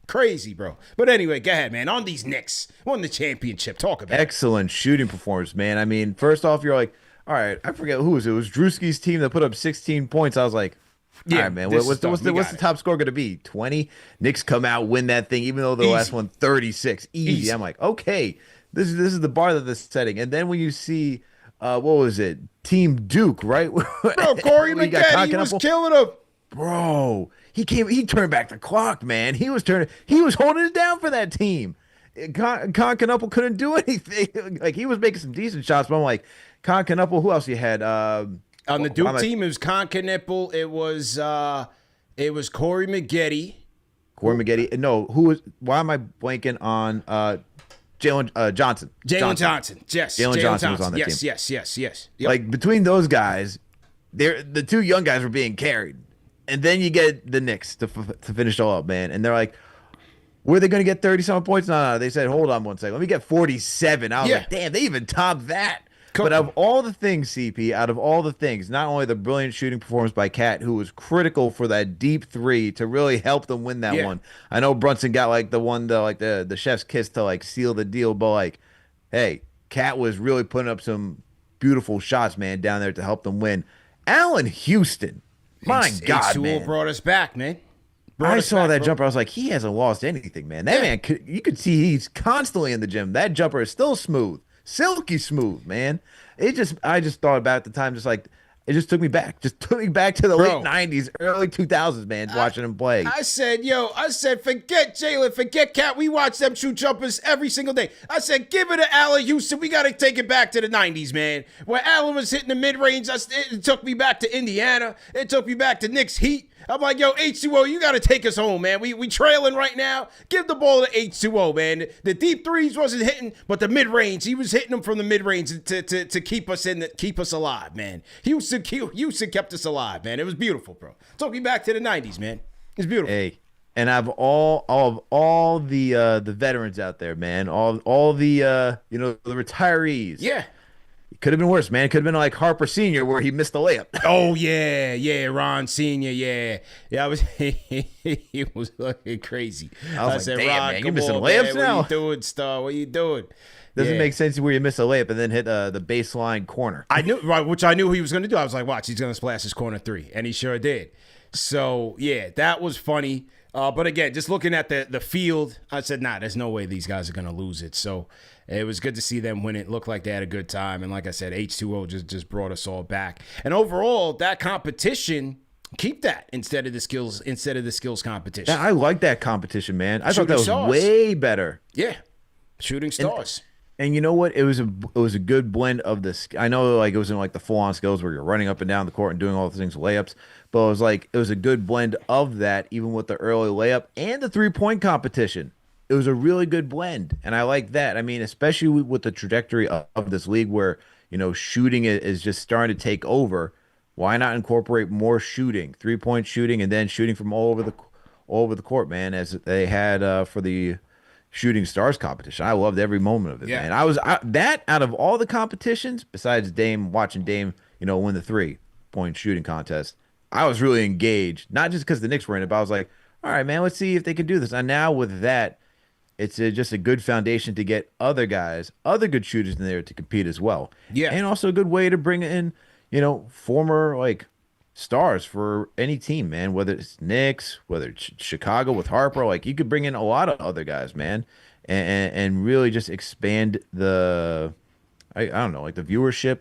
Crazy, bro. But anyway, go ahead, man. On these Knicks, won the championship. Talk about it. Excellent shooting performance, man. I mean, first off, you're like, all right, I forget who was it. It was Drewski's team that put up 16 points. I was like, all right, man, what's the top score going to be? 20? Knicks come out, win that thing, even though the last one 36. Easy. I'm like, okay, this is the bar that they're setting. And then when you see, what was it? Team Duke, right? Bro, Corey McGetty was killing him. Bro, he turned back the clock, man. He was holding it down for that team. Concanupple couldn't do anything. Like, he was making some decent shots, but I'm like, Concanupple, who else you had? On the Duke team, it was Concanupple. It was Corey McGetty. Corey McGetty. No, who was? Why am I blanking on Jalen Johnson? Jalen Johnson. Yes. Jalen Johnson was on that team. Yes. Yep. Like, between those guys, the two young guys were being carried. And then you get the Knicks to finish it all up, man. And they're like, were they going to get 30-something points? No. They said, hold on one second. Let me get 47. I was like, damn, they even topped that. But out of all the things, CP, not only the brilliant shooting performance by Cat, who was critical for that deep three to really help them win that one. I know Brunson got like the chef's kiss to like seal the deal, but like, hey, Cat was really putting up some beautiful shots, man, down there to help them win. Allen Houston. My God, man. brought us back, man. I saw that jumper. I was like, he hasn't lost anything, man. That man, you could see he's constantly in the gym. That jumper is still smooth, silky smooth, man. I just thought about it at the time, just like, it just took me back. Just took me back to the late 90s, early 2000s, man, watching him play. I said, forget Jalen, forget Cat. We watch them shoot jumpers every single day. I said, give it to Allen Houston. We got to take it back to the 90s, man. Where Allen was hitting the mid-range, it took me back to Indiana. It took me back to Knicks Heat. I'm like, yo, H2O, you got to take us home, man. We trailing right now. Give the ball to H2O, man. The deep threes wasn't hitting, but the mid-range, he was hitting them from the mid-range to keep us alive, man. Houston kept us alive, man. It was beautiful, bro. Took me back to the 90s, man. It's beautiful. Hey, and of all the veterans out there, man, all the the retirees. Yeah. It could have been worse, man. It could have been like Harper Sr., where he missed the layup. Oh yeah, Ron Sr., yeah. I was he was looking crazy. I was like, said, damn, Ron, man, you're missing on, layups man. now. What you doing, Star? What you doing? Doesn't make sense where you miss a layup and then hit the baseline corner. I knew, right, which I knew he was going to do. I was like, watch, he's going to splash his corner three, and he sure did. So yeah, that was funny. But again, just looking at the field, I said, nah, there's no way these guys are going to lose it. So it was good to see them win it. Looked like they had a good time. And like I said, H2O just brought us all back. And overall, that competition, keep that instead of the skills competition. Yeah, I like that competition, man. I thought that was stars. way better. Yeah. Shooting stars. And you know what? It was a good blend of this. I know, like, it wasn't like the full on skills where you're running up and down the court and doing all the things, layups, but it was a good blend of that, even with the early layup and the 3-point competition. It was a really good blend, and I like that. I mean, especially with the trajectory of this league, where shooting is just starting to take over. Why not incorporate more shooting, 3-point shooting, and then shooting from all over the court, man, as they had for the Shooting Stars competition. I loved every moment of it, man. That out of all the competitions, besides watching Dame, win the 3-point shooting contest, I was really engaged. Not just because the Knicks were in it, but I was like, all right, man, let's see if they can do this. And now with that, it's just a good foundation to get other guys, other good shooters in there to compete as well. Yeah, and also a good way to bring in, former like stars for any team, man, whether it's Knicks, whether it's Chicago with Harper. Like, you could bring in a lot of other guys, man, and really just expand the I don't know, like, the viewership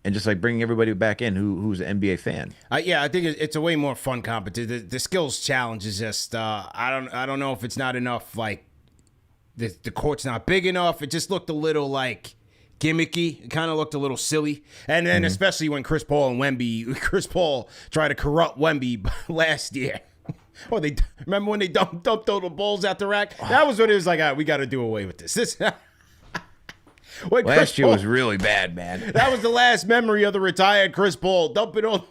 and just like bringing everybody back in who's an NBA fan. Yeah, I think it's a way more fun competition. The skills challenge is just I don't know if it's not enough. Like the court's not big enough. It just looked a little like gimmicky. It kind of looked a little silly. And then especially when Chris Paul tried to corrupt Wemby last year. Oh, they remember when they dumped all the balls out the rack? That was when it was like, we got to do away with this. Last year was really bad, man. That was the last memory of the retired Chris Paul dumping all.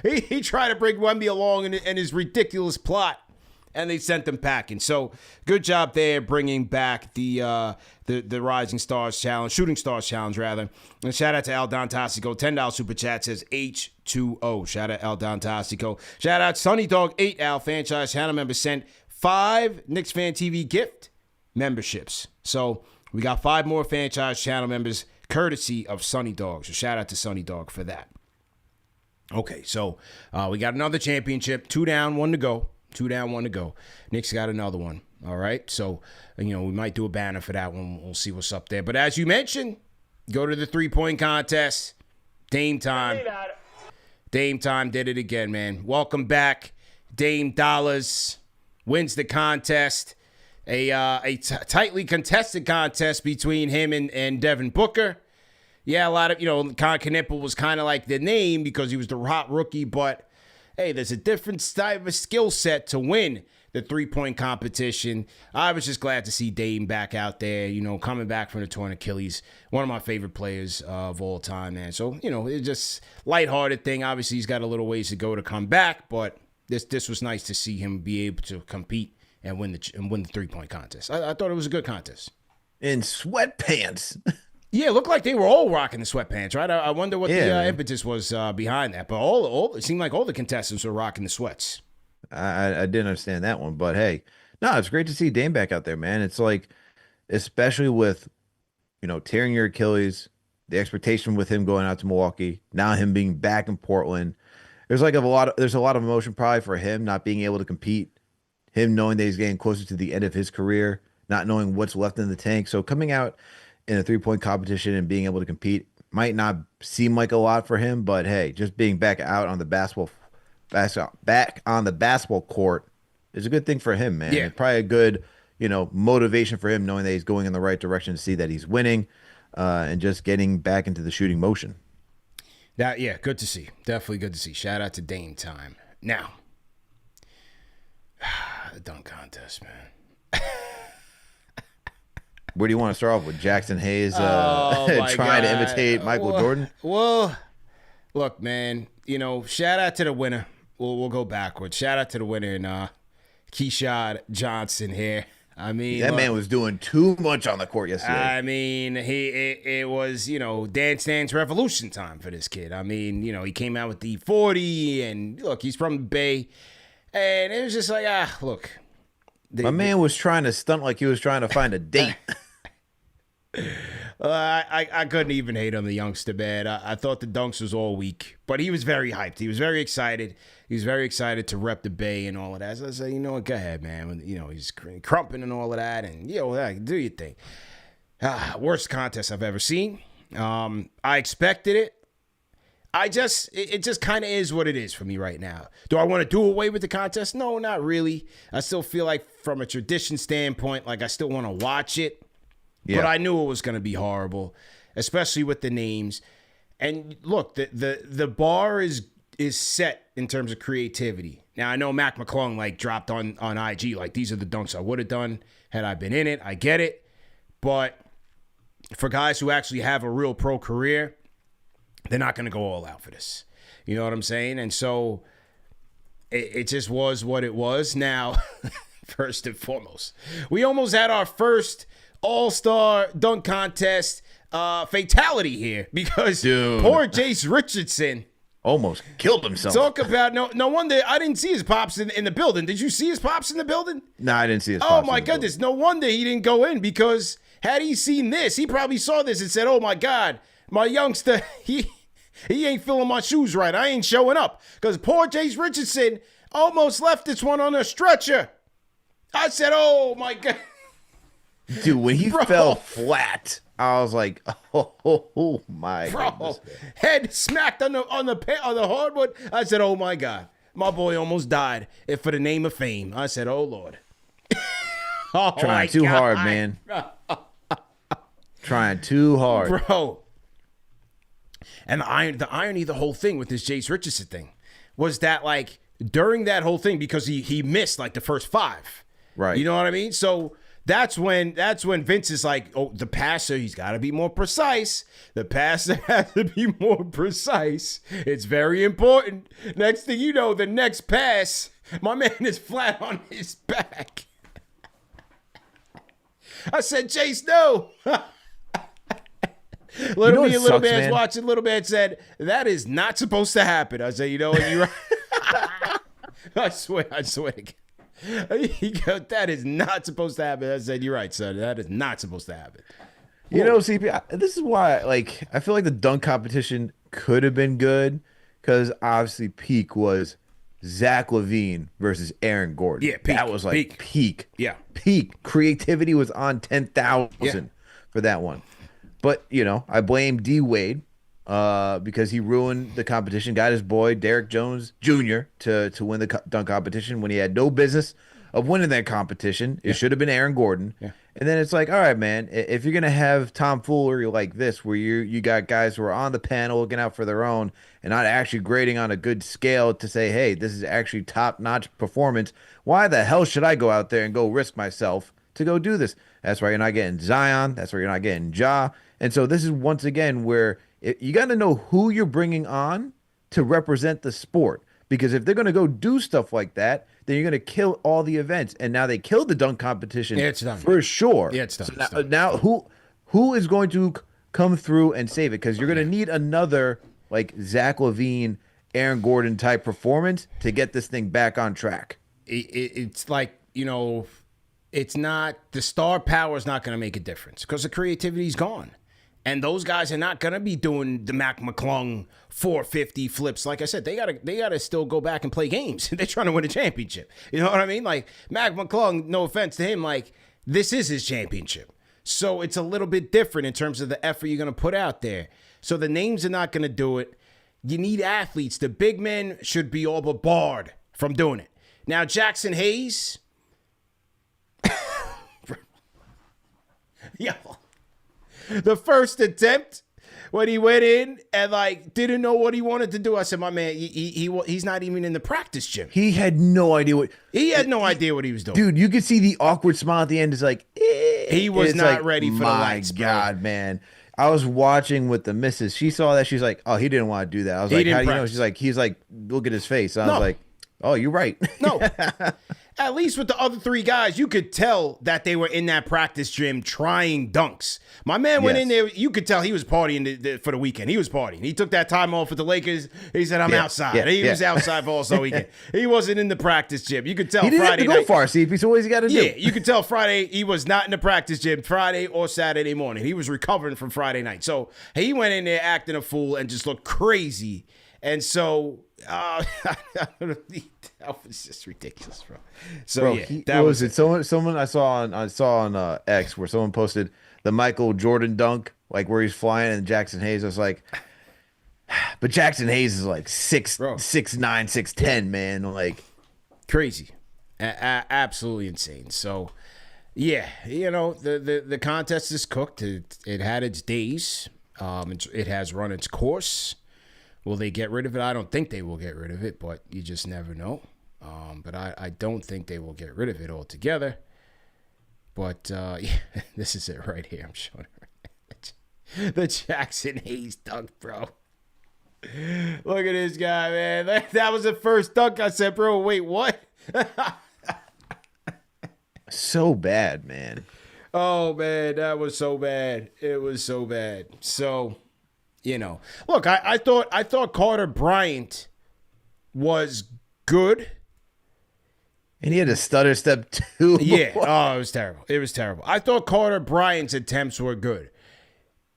He tried to bring Wemby along in his ridiculous plot, and they sent him packing. So good job there bringing back the Rising Stars Challenge, Shooting Stars Challenge rather. And shout out to El Don Tassico, $10 super chat says H2O. Shout out El Don Tassico. Shout out Sunny Dog 8 Al franchise channel member sent 5 Knicks Fan TV gift memberships. So we got 5 more franchise channel members courtesy of Sunny Dog. So shout out to Sunny Dog for that. Okay, so we got another championship. 2 down, 1 to go. 2 down, 1 to go. Knicks got another one. All right, so we might do a banner for that one. We'll see what's up there. But as you mentioned, go to the 3-point contest. Dame time. Dame time did it again, man. Welcome back. Dame Dollars wins the contest. A tightly contested contest between him and Devin Booker. Yeah, a lot of, Con Knipple was kind of like the name because he was the hot rookie, but hey, there's a different type of skill set to win the 3-point competition. I was just glad to see Dame back out there, coming back from the torn Achilles. One of my favorite players of all time, man. So, it's just lighthearted thing. Obviously, he's got a little ways to go to come back, but this was nice to see him be able to compete and win the 3-point contest. I thought it was a good contest. In sweatpants. Yeah, it looked like they were all rocking the sweatpants, right? I wonder what the impetus was behind that. But it seemed like all the contestants were rocking the sweats. I didn't understand that one, but hey, no, it's great to see Dame back out there, man. It's like, especially with, tearing your Achilles, the expectation with him going out to Milwaukee, now him being back in Portland. There's a lot of emotion probably for him not being able to compete, him knowing that he's getting closer to the end of his career, not knowing what's left in the tank. So coming out in a 3-point competition and being able to compete might not seem like a lot for him, but hey, just being back out on the basketball court is a good thing for him, man. Yeah. It's probably a good, motivation for him knowing that he's going in the right direction to see that he's winning, and just getting back into the shooting motion. Good to see. Definitely good to see. Shout out to Dame time. Now, the dunk contest, man. Where do you want to start off with? Jackson Hayes trying to imitate Michael Jordan? Well, look, man, shout out to the winner. We'll go backwards. Shout out to the winner in Keyshawn Johnson here. I mean, that man was doing too much on the court yesterday. I mean, it was, Dance Dance Revolution time for this kid. I mean, he came out with the 40, and look, he's from the Bay. And it was just like, look. My man was trying to stunt like he was trying to find a date. I couldn't even hate on the youngster, man. I thought the dunks was all weak, but he was very hyped. He was very excited. He was very excited to rep the Bay and all of that. So I said, what, go ahead, man. He's crumping and all of that, and do your thing. Worst contest I've ever seen. I expected it. It just kind of is what it is for me right now. Do I want to do away with the contest? No, not really. I still feel like from a tradition standpoint, like I still want to watch it. Yeah. But I knew it was going to be horrible, especially with the names. And look, the bar is set in terms of creativity. Now, I know Mac McClung dropped on IG, these are the dunks I would have done had I been in it. I get it. But for guys who actually have a real pro career, they're not going to go all out for this. You know what I'm saying? And so it just was what it was. Now, first and foremost, we almost had our first all-star dunk contest fatality here because poor Jace Richardson almost killed himself. Talk about no wonder I didn't see his pops in the building. Did you see his pops in the building? No, I didn't see his pops. Oh my goodness. No wonder he didn't go in, because had he seen this, he probably saw this and said, oh my God, my youngster, he ain't filling my shoes right. I ain't showing up. Because poor Jace Richardson almost left this one on a stretcher. I said, oh my God. Dude, when he fell flat, I was like, oh my Bro, goodness, man. head smacked on the hardwood. I said, "Oh my God, my boy almost died if for the name of fame." I said, "Oh Lord, oh Trying my too hard, God, man. Trying too hard. bro." And the irony of the whole thing with this Jace Richardson thing was that, like, during that whole thing, because he missed like the first five. Right. You know what I mean? So that's when Vince is like, oh, the passer, he's got to be more precise. The passer has to be more precise. It's very important. Next thing you know, the next pass, my man is flat on his back. I said, Chase, no. Little me and Little Man's watching. Little Man said, that is not supposed to happen. I said, you know what, you're right. I swear. He goes, that is not supposed to happen. I said, you're right, son. That is not supposed to happen. You know, CP, this is why, like, I feel like the dunk competition could have been good because obviously peak was Zach LaVine versus Aaron Gordon. Yeah, peak. That was like peak. Yeah. Peak. Creativity was on 10,000 for that one. But, you know, I blame D Wade because he ruined the competition, got his boy Derrick Jones Jr. to win the dunk competition when he had no business of winning that competition. It should have been Aaron Gordon. Yeah. And then it's like, all right, man, if you're going to have tomfoolery like this, where you got guys who are on the panel looking out for their own and not actually grading on a good scale to say, hey, this is actually top-notch performance, why the hell should I go out there and go risk myself to go do this? That's why you're not getting Zion. That's why you're not getting Ja. And so this is once again where you got to know who you're bringing on to represent the sport. Because if they're going to go do stuff like that, then you're going to kill all the events. And now they killed the dunk competition it's done. for sure. Yeah, it's done. So It's done. now who is going to come through and save it? Because you're going to need another like Zach LaVine, Aaron Gordon type performance to get this thing back on track. It's like, you know, it's not, the star power is not going to make a difference because the creativity is gone. And those guys are not gonna be doing the Mac McClung 450 flips. Like I said, they gotta still go back and play games. They're trying to win a championship. You know what I mean? Like Mac McClung, no offense to him, like this is his championship. So it's a little bit different in terms of the effort you're gonna put out there. So the names are not gonna do it. You need athletes. The big men should be all but barred from doing it. Now Jackson Hayes. Yeah. The first attempt when he went in and like didn't know what he wanted to do, I said, "My man, he's not even in the practice gym." He had no idea what he was doing. Dude, you could see the awkward smile at the end. It's like he was it's not like, ready for the lights. My God, man. I was watching with the missus. She saw that. She's like, "Oh, he didn't want to do that." I was like, "How do you know?" He's like, "Look at his face." I was like, "Oh, you're right." No. At least with the other three guys, you could tell that they were in that practice gym trying dunks. My man went in there. You could tell he was partying for the weekend. He was partying. He took that time off with the Lakers. He said, I'm outside. He was outside for all weekend. He wasn't in the practice gym. You could tell he didn't Friday have to go night. far, CP, so what has he got to do? Yeah, you could tell Friday he was not in the practice gym Friday or Saturday morning. He was recovering from Friday night. So he went in there acting a fool and just looked crazy. And so that was just ridiculous, bro. So Bro, yeah, that was it. Someone I saw on X where someone posted the Michael Jordan dunk, like where he's flying, and Jackson Hayes. I was like, but Jackson Hayes is like 6'9", 6'10", man, like crazy, absolutely insane. So yeah, you know the contest is cooked. It had its days. It has run its course. Will they get rid of it? I don't think they will get rid of it, but you just never know. But I don't think they will get rid of it altogether. But yeah, this is it right here. I'm showing it. The Jackson Hayes dunk, bro. Look at this guy, man. That was the first dunk. I said, bro, wait, what? So bad, man. Oh, man, that was so bad. It was so bad. So... You know, look, I thought Carter Bryant was good. And he had a stutter step too. Yeah. Oh, it was terrible. It was terrible. I thought Carter Bryant's attempts were good.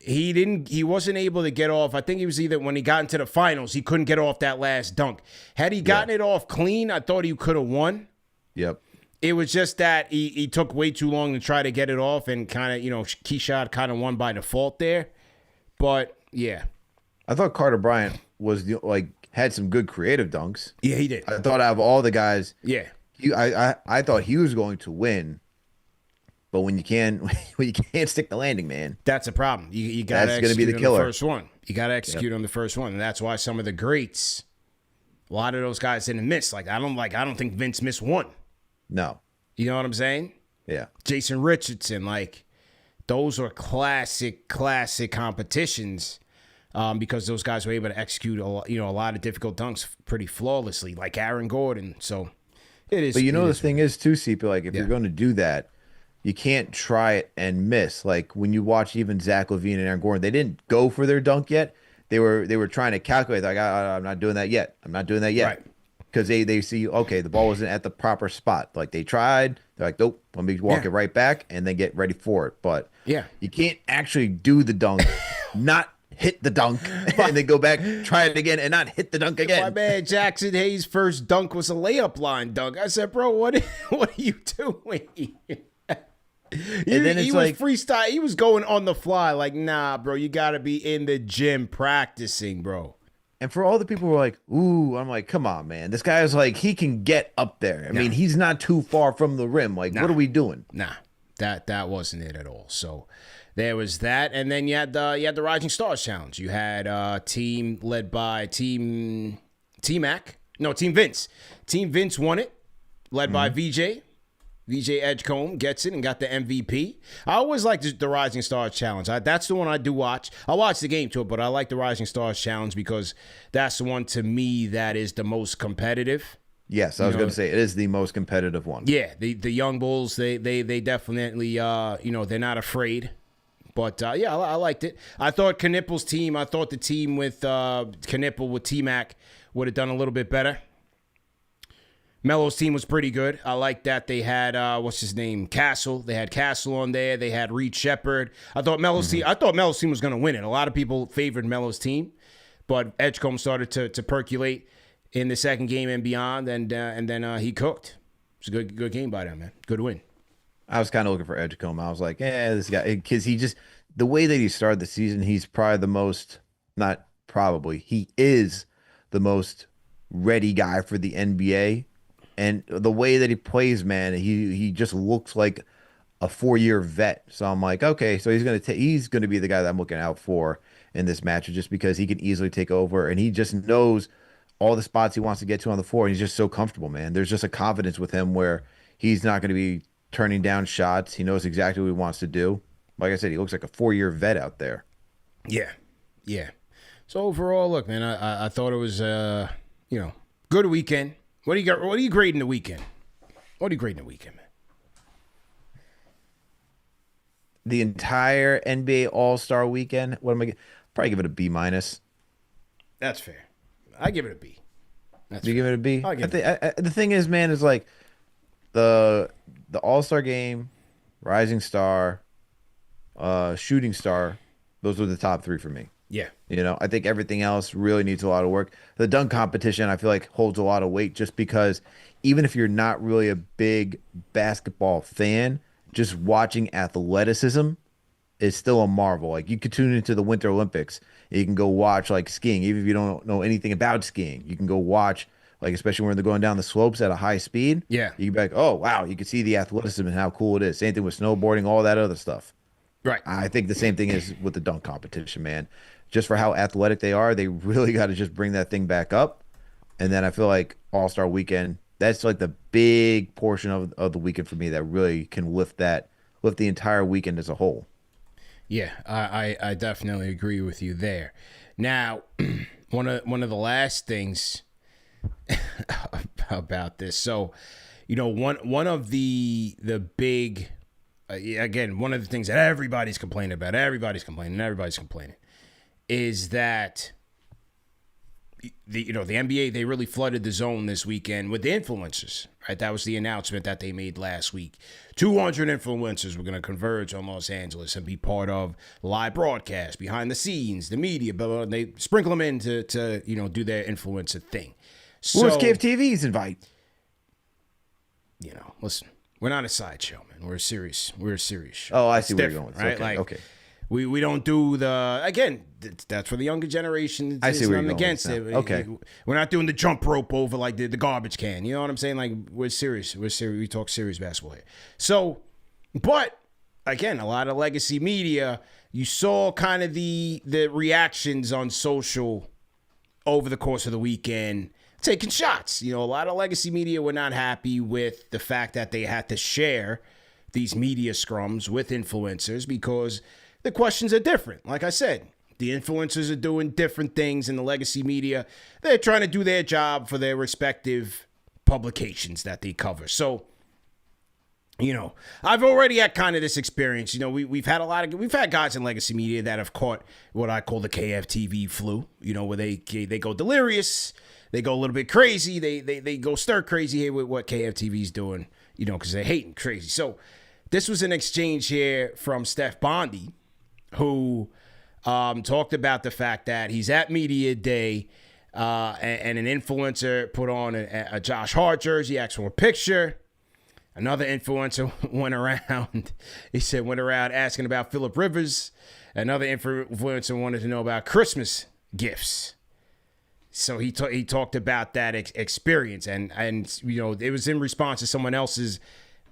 He wasn't able to get off. I think he was either when he got into the finals, he couldn't get off that last dunk. Had he gotten it off clean, I thought he could have won. Yep. It was just that he took way too long to try to get it off, and kind of, Keyshot kind of won by default there. But yeah, I thought Carter Bryant had some good creative dunks. yeah, he did. I thought out of all the guys, Yeah, I thought he was going to win. But when you can't when you can't stick the landing, man, that's a problem. You got to that's going to be execute the on killer. the first one. You got to execute on the first one, and that's why some of the greats, a lot of those guys didn't miss. I don't think Vince missed one. No. You know what I'm saying? Yeah. Jason Richardson, those are classic competitions, because those guys were able to execute a lot of difficult dunks pretty flawlessly, like Aaron Gordon. So it is. But the thing is too, CP, if you're going to do that, you can't try it and miss. Like when you watch even Zach LaVine and Aaron Gordon, they didn't go for their dunk yet. They were trying to calculate. I'm not doing that yet. I'm not doing that yet. Right. Because they see, okay, the ball wasn't at the proper spot. Like they tried. They're like, nope, let me walk it right back and then get ready for it. But you can't actually do the dunk, not hit the dunk, and then go back, try it again, and not hit the dunk again. My man Jackson Hayes' first dunk was a layup line dunk. I said, bro, what are you doing? And then he was freestyle. He was going on the fly. Like, nah, bro, you got to be in the gym practicing, bro. And for all the people who are like, ooh, I'm like, come on, man. This guy is he can get up there. I mean, he's not too far from the rim. What are we doing? Nah, that wasn't it at all. So there was that. And then you had the Rising Stars Challenge. You had a team led by Team Mac. No, Team Vince. Team Vince won it, led by VJ. VJ Edgecombe gets it and got the MVP. I always like the Rising Stars Challenge. That's the one I do watch. I watch the game too, but I like the Rising Stars Challenge because that's the one to me that is the most competitive. Yes, I was going to say it is the most competitive one. Yeah, the young bulls, they definitely they're not afraid. But I liked it. I thought Knippel's team. I thought the team with Knippel with T-Mac would have done a little bit better. Melo's team was pretty good. I like that they had what's his name, Castle. They had Castle on there. They had Reed Shepard. I thought Melo's team was going to win it. A lot of people favored Melo's team, but Edgecombe started to percolate in the second game and beyond, and then he cooked. It was a good game by them, man. Good win. I was kind of looking for Edgecombe. I was like, this guy, because the way that he started the season, he's probably the most, not probably, he is the most ready guy for the NBA. And the way that he plays, man, he just looks like a 4-year vet. So I'm like, okay, so he's gonna be the guy that I'm looking out for in this match, just because he can easily take over and he just knows all the spots he wants to get to on the floor, and he's just so comfortable, man. There's just a confidence with him where he's not going to be turning down shots. He knows exactly what he wants to do. Like I said, he looks like a 4-year vet out there. Yeah. So overall, look, man, I thought it was good weekend. What do you got? What are you grading the weekend? What are you grading the weekend, man? The entire NBA All-Star weekend. What am I? Probably give it a B minus. That's fair. I give it a B. You give it a B? The thing is, man, is like the All-Star game, Rising Star, Shooting Star. Those were the top 3 for me. Yeah. I think everything else really needs a lot of work. The dunk competition, I feel like, holds a lot of weight just because even if you're not really a big basketball fan, just watching athleticism is still a marvel. Like, you could tune into the Winter Olympics. You can go watch, skiing. Even if you don't know anything about skiing, you can go watch, especially when they're going down the slopes at a high speed. Yeah. You can be like, oh, wow, you can see the athleticism and how cool it is. Same thing with snowboarding, all that other stuff. Right. I think the same thing is with the dunk competition, man. Just for how athletic they are, they really got to just bring that thing back up. And then I feel like All-Star Weekend, that's the big portion of the weekend for me that really can lift the entire weekend as a whole. Yeah, I definitely agree with you there. Now, one of the last things about this, so one of the big again, one of the things that everybody's complaining about, everybody's complaining, is that the NBA, they really flooded the zone this weekend with the influencers, right? That was the announcement that they made last week. 200 influencers were going to converge on Los Angeles and be part of live broadcast, behind the scenes, the media, blah, blah, blah. They sprinkle them in to do their influencer thing. What was KFTV's invite? listen, we're not a sideshow, man. We're a serious show. Oh, I It's see where you're different, going. right? Okay, Like okay. we don't do that's for the younger generation. I see It's where you're nothing going against with it. this now. Okay. We're not doing the jump rope over like the garbage can. You know what I'm saying? Like we're serious. We're serious. We talk serious basketball here. So, but again, a lot of legacy media. You saw kind of the reactions on social over the course of the weekend, taking shots. A lot of legacy media were not happy with the fact that they had to share these media scrums with influencers because the questions are different. Like I said, the influencers are doing different things in the legacy media. They're trying to do their job for their respective publications that they cover. So, I've already had kind of this experience. We've had guys in legacy media that have caught what I call the KFTV flu. Where they go delirious, they go a little bit crazy, they go stir crazy here with what KFTV's doing. Because they're hating crazy. So this was an exchange here from Steph Bondy, who talked about the fact that he's at media day, and an influencer put on a Josh Hart jersey, asked for a picture. Another influencer went around asking about Phillip Rivers. Another influencer wanted to know about Christmas gifts. So he talked about that experience, and it was in response to someone else's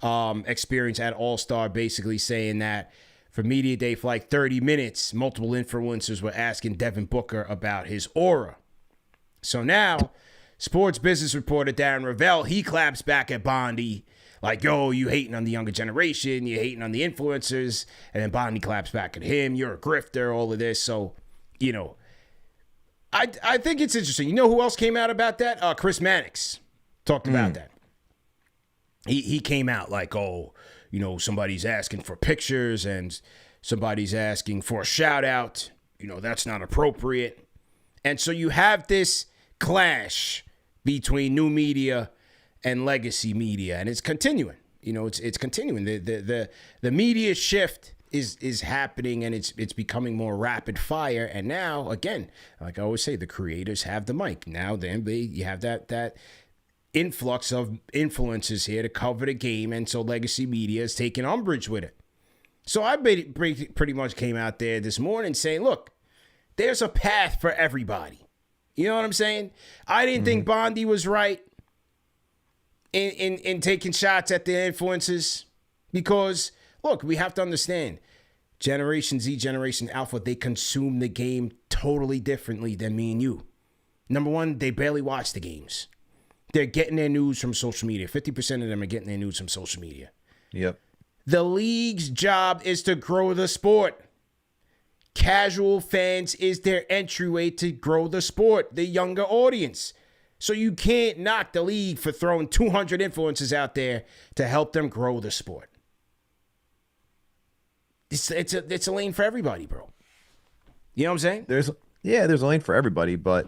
experience at All-Star, basically saying that for Media Day for like 30 minutes, multiple influencers were asking Devin Booker about his aura. So now, sports business reporter Darren Ravel, he claps back at Bondy, like, yo, you hating on the younger generation, you hating on the influencers, and then Bondy claps back at him, you're a grifter, all of this. So, I think it's interesting. You know who else came out about that? Chris Mannix talked about that. He came out like, oh, somebody's asking for pictures and somebody's asking for a shout out. That's not appropriate. And so you have this clash between new media and legacy media, and it's continuing. It's continuing. The media shift is happening, and it's becoming more rapid fire. And now, again, like I always say, the creators have the mic. Now you have that influx of influencers here to cover the game, and so legacy media is taking umbrage with it. So I pretty much came out there this morning saying, look, there's a path for everybody. You know what I'm saying? I didn't think Bondy was right in taking shots at the influencers because, look, we have to understand, Generation Z, Generation Alpha, they consume the game totally differently than me and you. Number one, they barely watch the games. They're getting their news from social media. 50% of them are getting their news from social media. Yep. The league's job is to grow the sport. Casual fans is their entryway to grow the sport, the younger audience. So you can't knock the league for throwing 200 influencers out there to help them grow the sport. It's a lane for everybody, bro. You know what I'm saying? There's a lane for everybody, but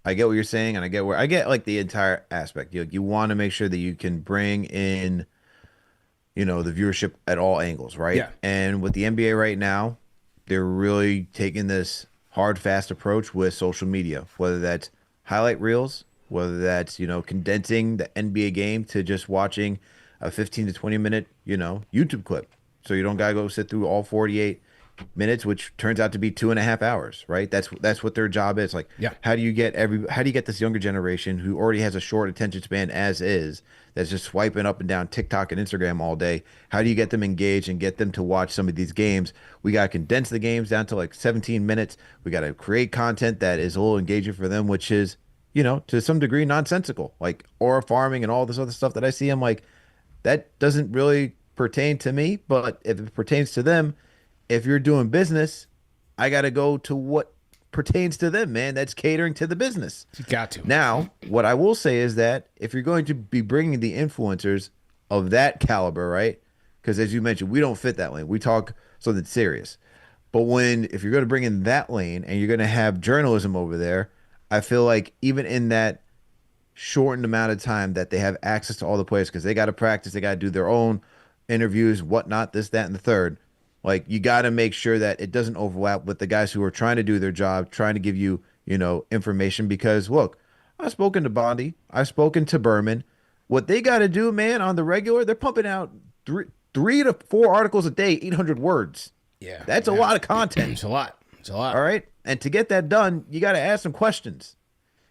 I get what you're saying, and I get like the entire aspect. You want to make sure that you can bring in, the viewership at all angles, right? Yeah. And with the NBA right now, they're really taking this hard, fast approach with social media, whether that's highlight reels, whether that's, condensing the NBA game to just watching a 15 to 20 minute, YouTube clip. So you don't gotta go sit through all 48 minutes, which turns out to be 2.5 hours, right? That's what their job is. Like, yeah. How do you get this younger generation who already has a short attention span as is, that's just swiping up and down TikTok and Instagram all day? How do you get them engaged and get them to watch some of these games? We got to condense the games down to like 17 minutes. We got to create content that is a little engaging for them, which is, to some degree nonsensical, like aura farming and all this other stuff that I see. I'm like, that doesn't really pertain to me, but if it pertains to them, if you're doing business, I got to go to what pertains to them, man. That's catering to the business. You got to. Now, what I will say is that if you're going to be bringing the influencers of that caliber, right? Because as you mentioned, we don't fit that lane. We talk something serious. But if you're going to bring in that lane and you're going to have journalism over there, I feel like even in that shortened amount of time that they have access to all the players, because they got to practice, they got to do their own interviews, whatnot, this, that, and the third. Like, you got to make sure that it doesn't overlap with the guys who are trying to do their job, trying to give you, information. Because, look, I've spoken to Bondi. I've spoken to Berman. What they got to do, man, on the regular, they're pumping out three to four articles a day, 800 words. Yeah, That's a yeah. lot of content. It's a lot. It's a lot. All right. And to get that done, you got to ask some questions.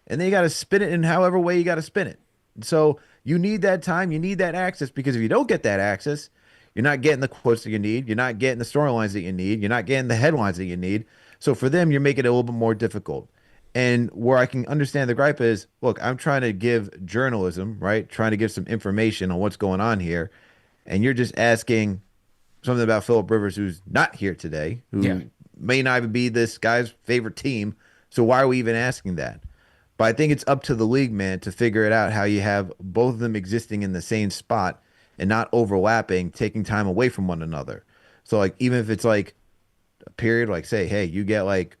And then you got to spin it in however way you got to spin it. So you need that time, you need that access, because if you don't get that access, you're not getting the quotes that you need, you're not getting the storylines that you need, you're not getting the headlines that you need. So for them, you're making it a little bit more difficult. And where I can understand the gripe is, look, I'm trying to give journalism, right? Trying to give some information on what's going on here. And you're just asking something about Philip Rivers, who's not here today, who Yeah. may not even be this guy's favorite team. So why are we even asking that? But I think it's up to the league, man, to figure it out how you have both of them existing in the same spot and not overlapping, taking time away from one another. So like even if it's like a period, like say, hey, you get like,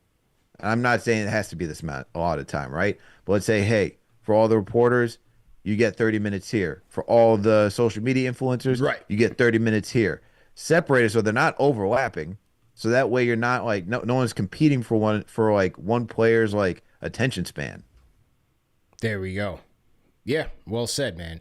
I'm not saying it has to be this amount a lot of time, right? But let's say, hey, for all the reporters, you get 30 minutes here. For all the social media influencers, Right. you get 30 minutes here. Separated so they're not overlapping. So that way you're not like no one's competing for like one player's like attention span. There we go. Yeah, well said, man.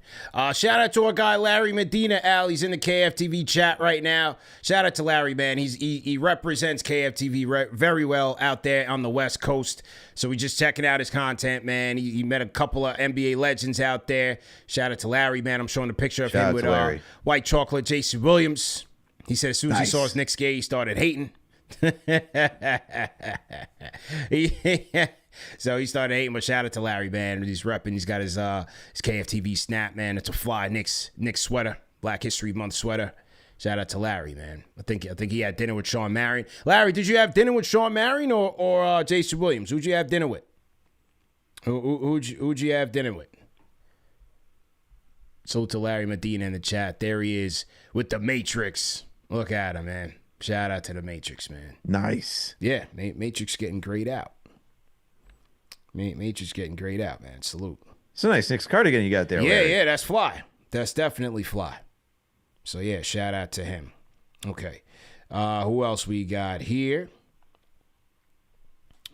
Shout out to our guy Larry Medina. Al, he's in the KFTV chat right now. Shout out to Larry, man. He represents KFTV very well out there on the West Coast. So we just checking out his content, man. He met a couple of NBA legends out there. Shout out to Larry, man. I'm showing a picture of him with white chocolate Jason Williams. He said as soon as he saw his Knicks game, he started hating. So he started hating, but shout out to Larry, man. He's repping. He's got his KFTV snap, man. It's a fly Knicks sweater, Black History Month sweater. Shout out to Larry, man. I think he had dinner with Sean Marion. Larry, did you have dinner with Sean Marion or Jason Williams? Who'd you have dinner with? Who'd you have dinner with? Salute to Larry Medina in the chat. There he is with the Matrix. Look at him, man. Shout out to the Matrix, man. Nice. Yeah, Matrix getting grayed out. Matrix getting grayed out, man. Salute. It's a nice Knicks cardigan you got there. Larry. Yeah, that's fly. That's definitely fly. So yeah, shout out to him. Okay. Who else we got here?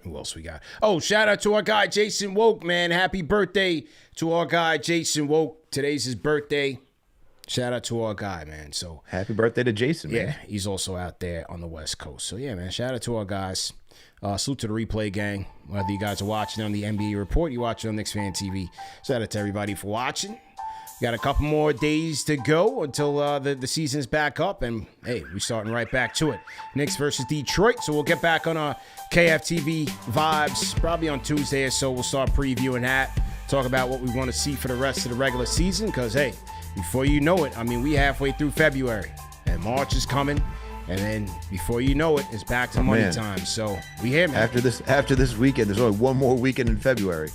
Who else we got? Oh, shout out to our guy Jason Woke, man. Happy birthday to our guy Jason Woke. Today's his birthday. Shout out to our guy, man. So happy birthday to Jason, man. Yeah, he's also out there on the West Coast. So yeah, man, shout out to our guys. Salute to the replay gang. Whether you guys are watching on the NBA Report, you watching on Knicks Fan TV. Shout out to everybody for watching. Got a couple more days to go until the season's back up, and hey, we're starting right back to it. Knicks versus Detroit, so we'll get back on our KFTV vibes probably on Tuesday or so. We'll start previewing that, talk about what we want to see for the rest of the regular season, because hey, before you know it, I mean, we halfway through February, and March is coming. And then before you know it, it's back to money time. So we here, man. After this weekend, there's only one more weekend in February.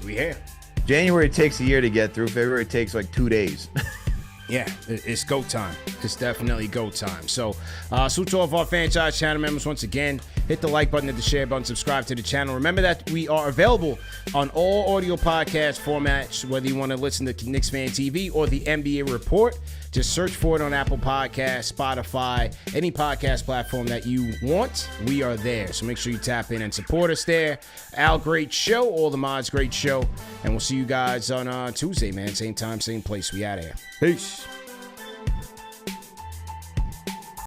We here. January takes a year to get through. February takes like 2 days. Yeah, it's go time. It's definitely go time. So, salute to all of our franchise channel members once again. Hit the like button, hit the share button, subscribe to the channel. Remember that we are available on all audio podcast formats, whether you want to listen to Knicks Fan TV or the NBA Report. Just search for it on Apple Podcasts, Spotify, any podcast platform that you want. We are there. So make sure you tap in and support us there. Al, great show. All the mods, great show. And we'll see you guys on Tuesday, man. Same time, same place. We out of here. Peace.